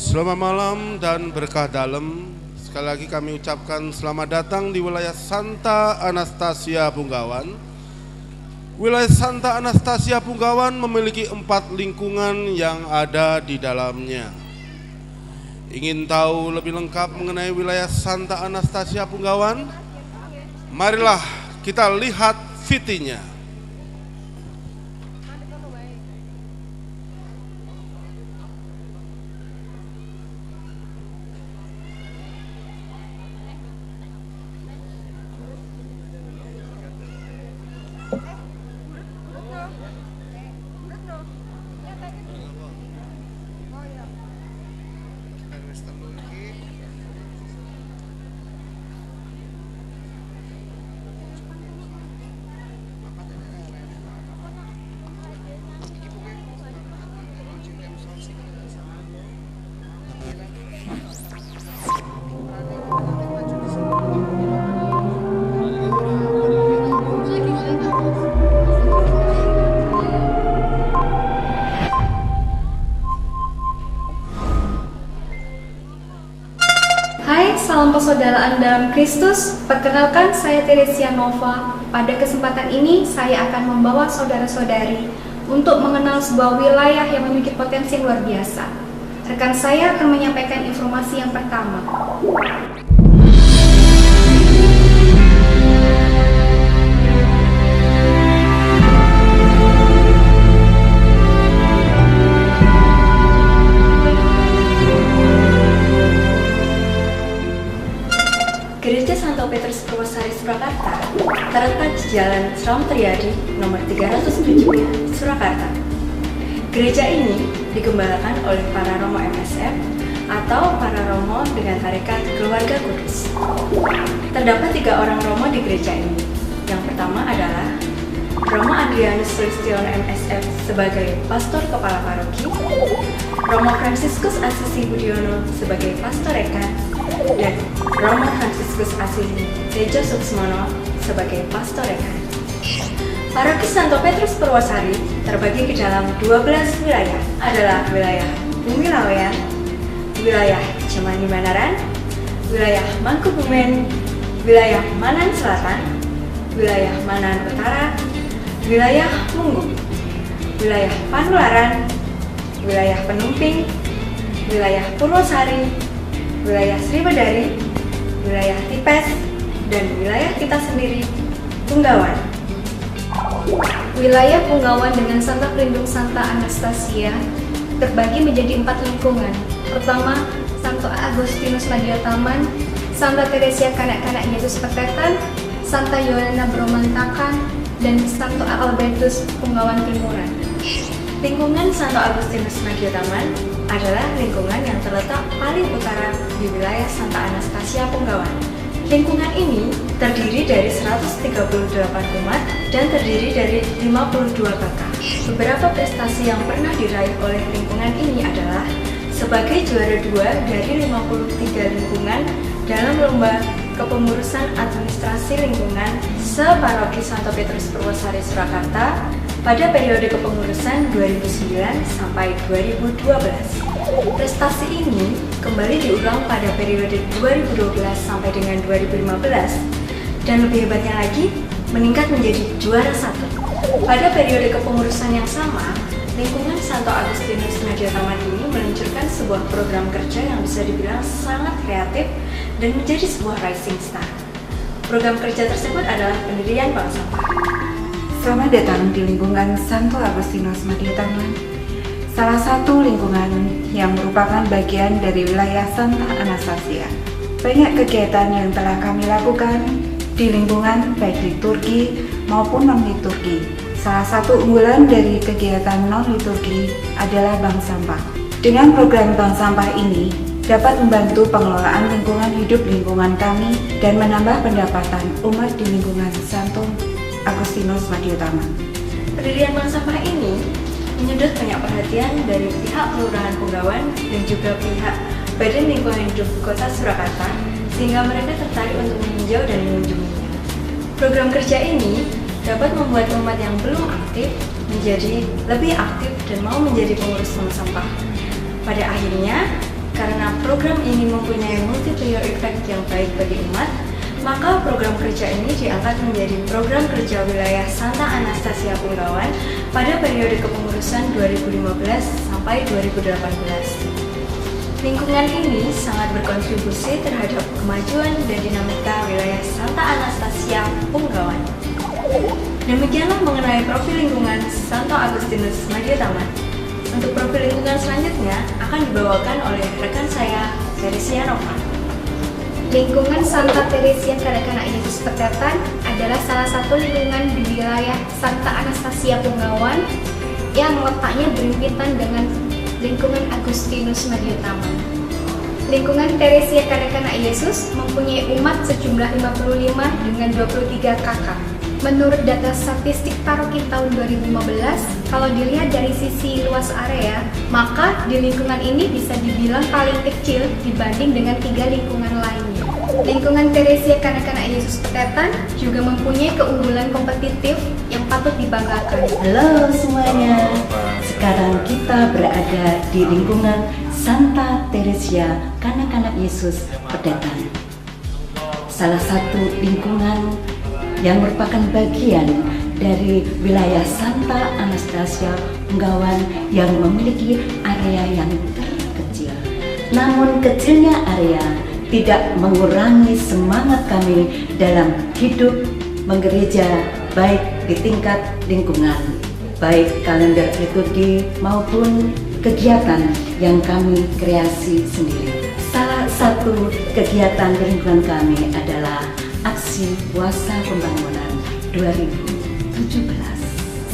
Selamat malam dan berkah dalam. Sekali lagi kami ucapkan selamat datang di wilayah Santa Anastasia Punggawan. Wilayah Santa Anastasia Punggawan memiliki 4 lingkungan yang ada di dalamnya. Ingin tahu lebih lengkap mengenai wilayah Santa Anastasia Punggawan? Marilah kita lihat VT-nya. Salam persaudaraan dalam Kristus. Perkenalkan, saya Teresia Nova. Pada kesempatan ini saya akan membawa saudara-saudari untuk mengenal sebuah wilayah yang memiliki potensi yang luar biasa. Rekan saya akan menyampaikan informasi yang pertama. Gereja Santo Petrus Purwosari Surakarta terletak di Jalan Sram Triadi nomor 307 Surakarta. Gereja ini digembalakan oleh para Romo MSF atau para Romo dengan tarekat keluarga kudus. Terdapat 3 orang Romo di gereja ini. Yang pertama adalah Romo Adrianus Sulistiono MSF sebagai pastor kepala paroki, Romo Fransiskus Asisi Budiono sebagai pastor rekan, dan Romo Fransiskus Asisi Tejo Suksmono sebagai pastor rekan. Paroki Santo Petrus Purwosari terbagi ke dalam 12 wilayah, adalah wilayah Bumi Laweyan, wilayah Cemani Manaran, wilayah Mangkubumen, wilayah Manan Selatan, wilayah Manan Utara, wilayah Munggu, wilayah Panularan, wilayah Penumping, wilayah Purwosari, wilayah Sribedari, wilayah Tipes, dan wilayah kita sendiri, Punggawan. Wilayah Punggawan dengan Santa Pelindung Santa Anastasia terbagi menjadi 4 lingkungan. Pertama, Santo Agustinus Madia Taman, Santa Teresia Kanak-Kanak Yesus Petetan, Santa Yohana Bromantakan, dan Santo Albertus Punggawan Timuran. Lingkungan Santo Agustinus Madia Taman adalah lingkungan yang terletak paling utara di wilayah Santa Anastasia Punggawan. Lingkungan ini terdiri dari 138 umat dan terdiri dari 52 kakak. Beberapa prestasi yang pernah diraih oleh lingkungan ini adalah sebagai juara 2 dari 53 lingkungan dalam lomba kepengurusan administrasi lingkungan se-Paroki Santo Petrus Purwosari Surakarta pada periode kepengurusan 2009 sampai 2012. Prestasi ini kembali diulang pada periode 2012 sampai dengan 2015 dan lebih hebatnya lagi meningkat menjadi juara 1. Pada periode kepengurusan yang sama, lingkungan Santo Agustinus Madia Taman ini meluncurkan sebuah program kerja yang bisa dibilang sangat kreatif dan menjadi sebuah rising star. Program kerja tersebut adalah pendirian bank sampah. Selamat datang di lingkungan Santo Agustinus Madia Taman, salah satu lingkungan yang merupakan bagian dari wilayah Santa Anastasia. Banyak kegiatan yang telah kami lakukan di lingkungan baik liturgi maupun non-liturgi. Salah satu unggulan dari kegiatan non-liturgi adalah bank sampah. Dengan program bank sampah ini dapat membantu pengelolaan lingkungan hidup lingkungan kami dan menambah pendapatan umat di lingkungan Santo Agustinus Madia Taman. Pendirian bank sampah ini menyedot banyak perhatian dari pihak Kelurahan Punggawan dan juga pihak Badan Lingkungan Hidup Kota Surakarta, sehingga mereka tertarik untuk meninjau dan mengunjunginya. Program kerja ini dapat membuat umat yang belum aktif menjadi lebih aktif dan mau menjadi pengurus bank sampah. Pada akhirnya, Karena program ini mempunyai multiplier effect yang baik bagi umat, maka program kerja ini diangkat menjadi program kerja wilayah Santa Anastasia Punggawan pada periode kepengurusan 2015 sampai 2018. Lingkungan ini sangat berkontribusi terhadap kemajuan dan dinamika wilayah Santa Anastasia Punggawan. Demikianlah mengenai profil lingkungan Santo Agustinus Madiotaman. Untuk profil lingkungan selanjutnya akan dibawakan oleh rekan saya, Teresia Nova. Lingkungan Santa Teresia Kanak-kanak Yesus Petetan adalah salah satu lingkungan di wilayah Santa Anastasia Punggawan yang letaknya berhimpitan dengan lingkungan Agustinus Madiotaman. Lingkungan Teresia Kanak-kanak Yesus mempunyai umat sejumlah 55 dengan 23 kakak. Menurut data statistik paroki tahun 2015, kalau dilihat dari sisi luas area, maka di lingkungan ini bisa dibilang paling kecil dibanding dengan 3 lingkungan lainnya. Lingkungan Teresia Kanak-kanak Yesus Petetan juga mempunyai keunggulan kompetitif yang patut dibanggakan. Halo semuanya, sekarang kita berada di lingkungan Santa Teresia Kanak-kanak Yesus Petetan. Salah satu lingkungan yang merupakan bagian dari wilayah Santa Anastasia Punggawan yang memiliki area yang terkecil. Namun kecilnya area tidak mengurangi semangat kami dalam hidup menggereja, baik di tingkat lingkungan, baik kalender liturgi maupun kegiatan yang kami kreasi sendiri. Salah satu kegiatan lingkungan kami adalah Aksi Puasa Pembangunan 2017.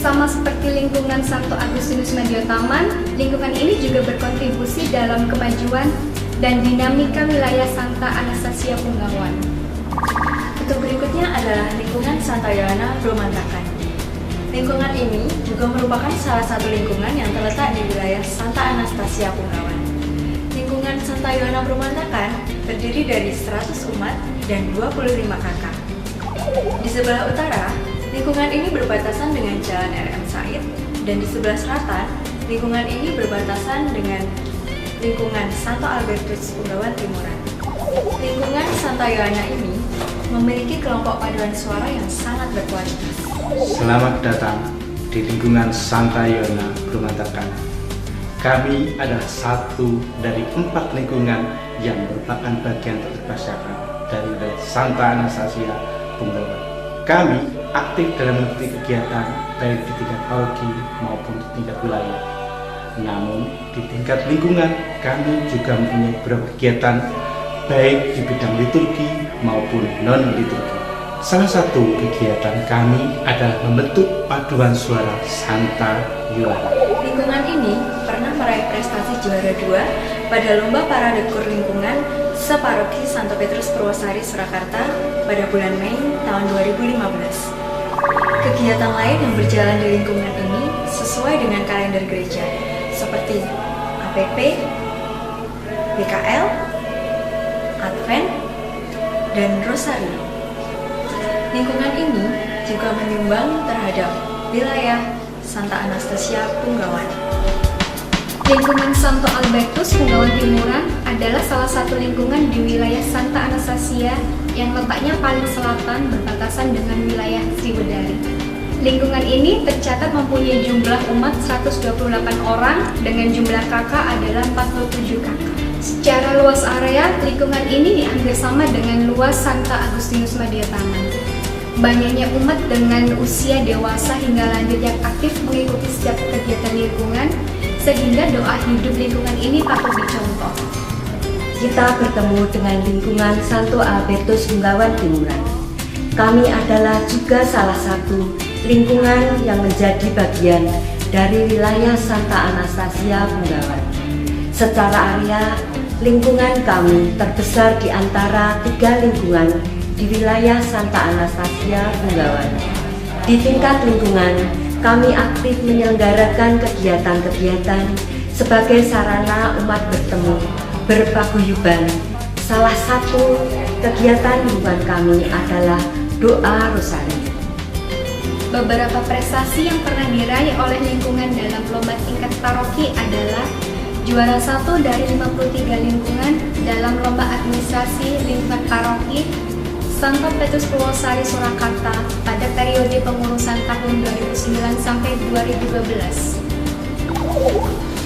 Sama seperti lingkungan Santo Agustinus Madiotaman, lingkungan ini juga berkontribusi dalam kemajuan dan dinamika wilayah Santa Anastasia Punggawan. Untuk berikutnya adalah lingkungan Santa Yohana Bromantakan. Lingkungan ini juga merupakan salah satu lingkungan yang terletak di wilayah Santa Anastasia Punggawan. Lingkungan Santa Yohana Bromantakan terdiri dari 100 umat dan 25 kakak. Di sebelah utara, lingkungan ini berbatasan dengan Jalan RM Said, dan di sebelah selatan, lingkungan ini berbatasan dengan lingkungan Santo Albertus Punggawan Timuran. Lingkungan Santa Yohana ini memiliki kelompok paduan suara yang sangat berkualitas. Selamat datang di lingkungan Santa Yohana Bromantakan. Kami adalah satu dari 4 lingkungan yang merupakan bagian terpasyakan dari wilayah Santa Anastasia Punggawan. Kami aktif dalam mengikuti kegiatan baik di tingkat paroki maupun di tingkat wilayah. Namun di tingkat lingkungan kami juga mempunyai beberapa kegiatan baik di bidang liturgi maupun non-liturgi. Salah satu kegiatan kami adalah membentuk paduan suara Santa Yohana. Lingkungan ini pernah meraih prestasi juara 2 pada lomba parade kur lingkungan separoki Santo Petrus Purwosari Surakarta pada bulan Mei tahun 2015. Kegiatan lain yang berjalan di lingkungan ini sesuai dengan kalender gereja, seperti APP, BKL, Advent, dan Rosario. Lingkungan ini juga menyumbang terhadap wilayah Santa Anastasia Punggawan. Lingkungan Santo Albertus Punggawan Timuran adalah salah satu lingkungan di wilayah Santa Anastasia yang letaknya paling selatan berbatasan dengan wilayah Sriwedari. Lingkungan ini tercatat mempunyai jumlah umat 128 orang dengan jumlah kakak adalah 47 kakak. Secara luas area, lingkungan ini hampir sama dengan luas Santa Agustinus Madiotaman. Banyaknya umat dengan usia dewasa hingga lanjut yang aktif mengikuti setiap kegiatan lingkungan, sehingga doa hidup lingkungan ini patut dicontoh. Kita bertemu dengan lingkungan Santo Albertus Punggawan Timuran. Kami adalah juga salah satu lingkungan yang menjadi bagian dari wilayah Santa Anastasia Punggawan. Secara area, lingkungan kami terbesar di antara 3 lingkungan di wilayah Santa Anastasia Punggawan. Di tingkat lingkungan, kami aktif menyelenggarakan kegiatan-kegiatan sebagai sarana umat bertemu, berpaguyuban. Salah satu kegiatan lingkungan kami adalah doa Rosario. Beberapa prestasi yang pernah diraih oleh lingkungan dalam lomba tingkat paroki adalah juara 1 dari 53 lingkungan dalam lomba administrasi lingkungan paroki Santo Petrus Purwosari Surakarta pada periode pengurusan tahun 2009 sampai 2012.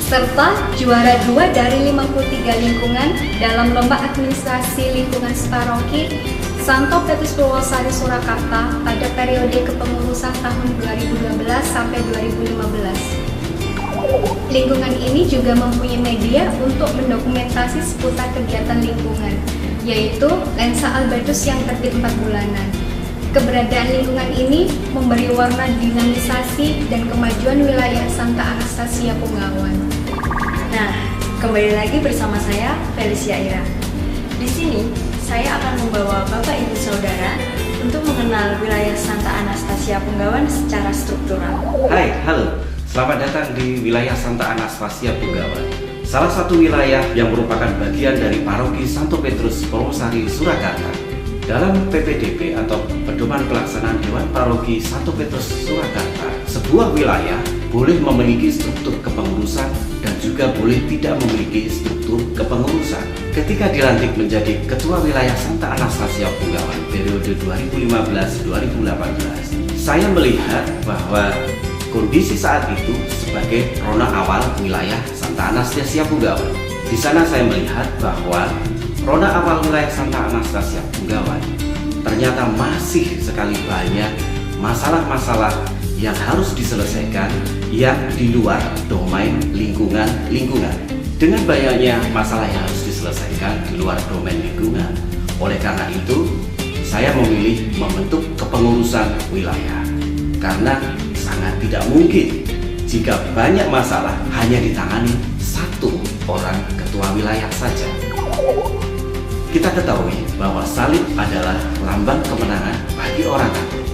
Serta juara 2 dari 53 lingkungan dalam lomba administrasi lingkungan separoki Santo Petrus Purwosari Surakarta pada periode kepengurusan tahun 2012 sampai 2015. Lingkungan ini juga mempunyai media untuk mendokumentasi seputar kegiatan lingkungan, yaitu lensa Albertus yang terbit 4 bulanan. Keberadaan lingkungan ini memberi warna dinamisasi dan kemajuan wilayah Santa Anastasia Punggawan. Nah, kembali lagi bersama saya, Felicia Ira. Di sini, saya akan membawa Bapak Ibu Saudara untuk mengenal wilayah Santa Anastasia Punggawan secara struktural. Hai, halo. Selamat datang di wilayah Santa Anastasia Punggawan, salah satu wilayah yang merupakan bagian dari paroki Santo Petrus Purwosari Surakarta. Dalam PPDP atau Pedoman Pelaksanaan Dewan Paroki Santo Petrus Surakarta, sebuah wilayah boleh memiliki struktur kepengurusan dan juga boleh tidak memiliki struktur kepengurusan. Ketika dilantik menjadi Ketua Wilayah Santa Anastasia Punggawan periode 2015-2018, saya melihat bahwa kondisi saat itu sebagai rona awal wilayah Santa Anastasia Punggawan. Di sana saya melihat bahwa rona awal wilayah Santa Anastasia Punggawan ternyata masih sekali banyak masalah-masalah yang harus diselesaikan yang di luar domain lingkungan. Dengan banyaknya masalah yang harus diselesaikan di luar domain lingkungan, oleh karena itu saya memilih membentuk kepengurusan wilayah, karena sangat tidak mungkin jika banyak masalah hanya ditangani satu orang ketua wilayah saja. Kita ketahui bahwa salib adalah lambang kemenangan bagi orang Katolik.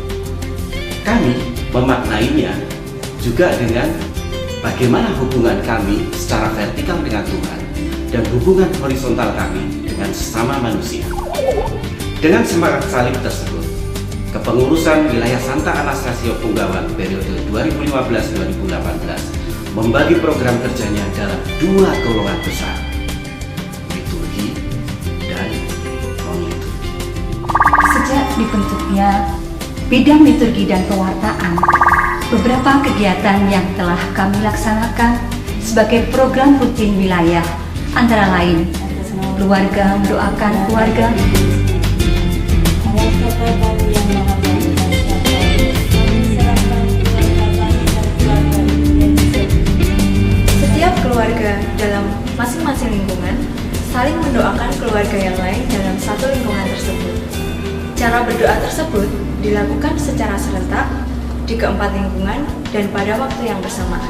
Kami memaknainya juga dengan bagaimana hubungan kami secara vertikal dengan Tuhan dan hubungan horizontal kami dengan sesama manusia. Dengan semangat salib tersebut, kepengurusan wilayah Santa Anastasia Punggawan periode 2015-2018 membagi program kerjanya dalam 2 golongan besar, liturgi dan non-liturgi. Sejak dibentuknya bidang liturgi dan pewartaan, beberapa kegiatan yang telah kami laksanakan sebagai program rutin wilayah antara lain keluarga mendoakan keluarga, setiap keluarga dalam masing-masing lingkungan saling mendoakan keluarga yang lain dalam satu lingkungan tersebut. Cara berdoa tersebut dilakukan secara serentak di keempat lingkungan dan pada waktu yang bersamaan.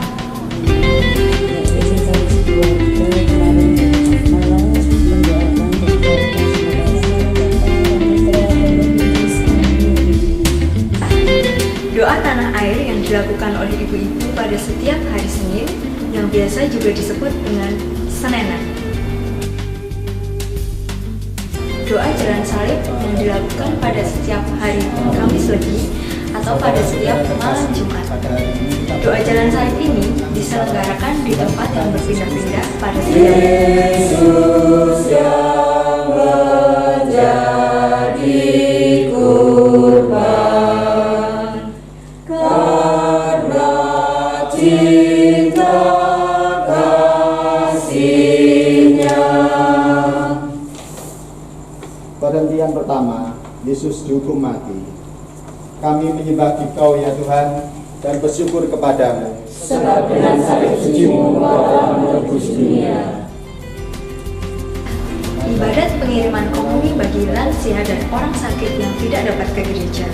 Doa tanah air yang dilakukan oleh ibu-ibu pada setiap hari Senin yang biasa juga disebut dengan Senenan. Doa jalan salib yang dilakukan pada setiap hari Kamis Legi atau pada setiap malam Jumat. Doa jalan salib ini diselenggarakan di tempat yang berpindah-pindah pada setiap Yesus yang menjadi kurban karena cinta kasih-Nya. Perhentian pertama, Yesus dihukum mati. Kami menyembah Dikau ya Tuhan dan bersyukur kepadamu, sebab dengan salib suci-Mu Engkau telah menebus dunia. Ibadat pengiriman komuni bagi lansia dan orang sakit yang tidak dapat ke gereja.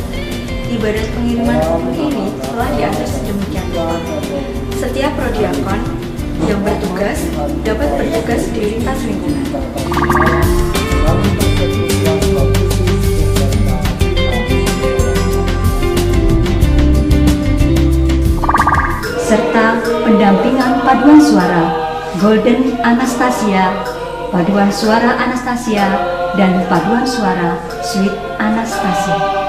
Ibadat pengiriman komuni ini telah diatur sedemikian rupa. Setiap prodiakon yang bertugas dapat bertugas di lintas lingkungan. serta pendampingan paduan suara Golden Anastasia, paduan suara Anastasia, dan paduan suara Sweet Anastasia.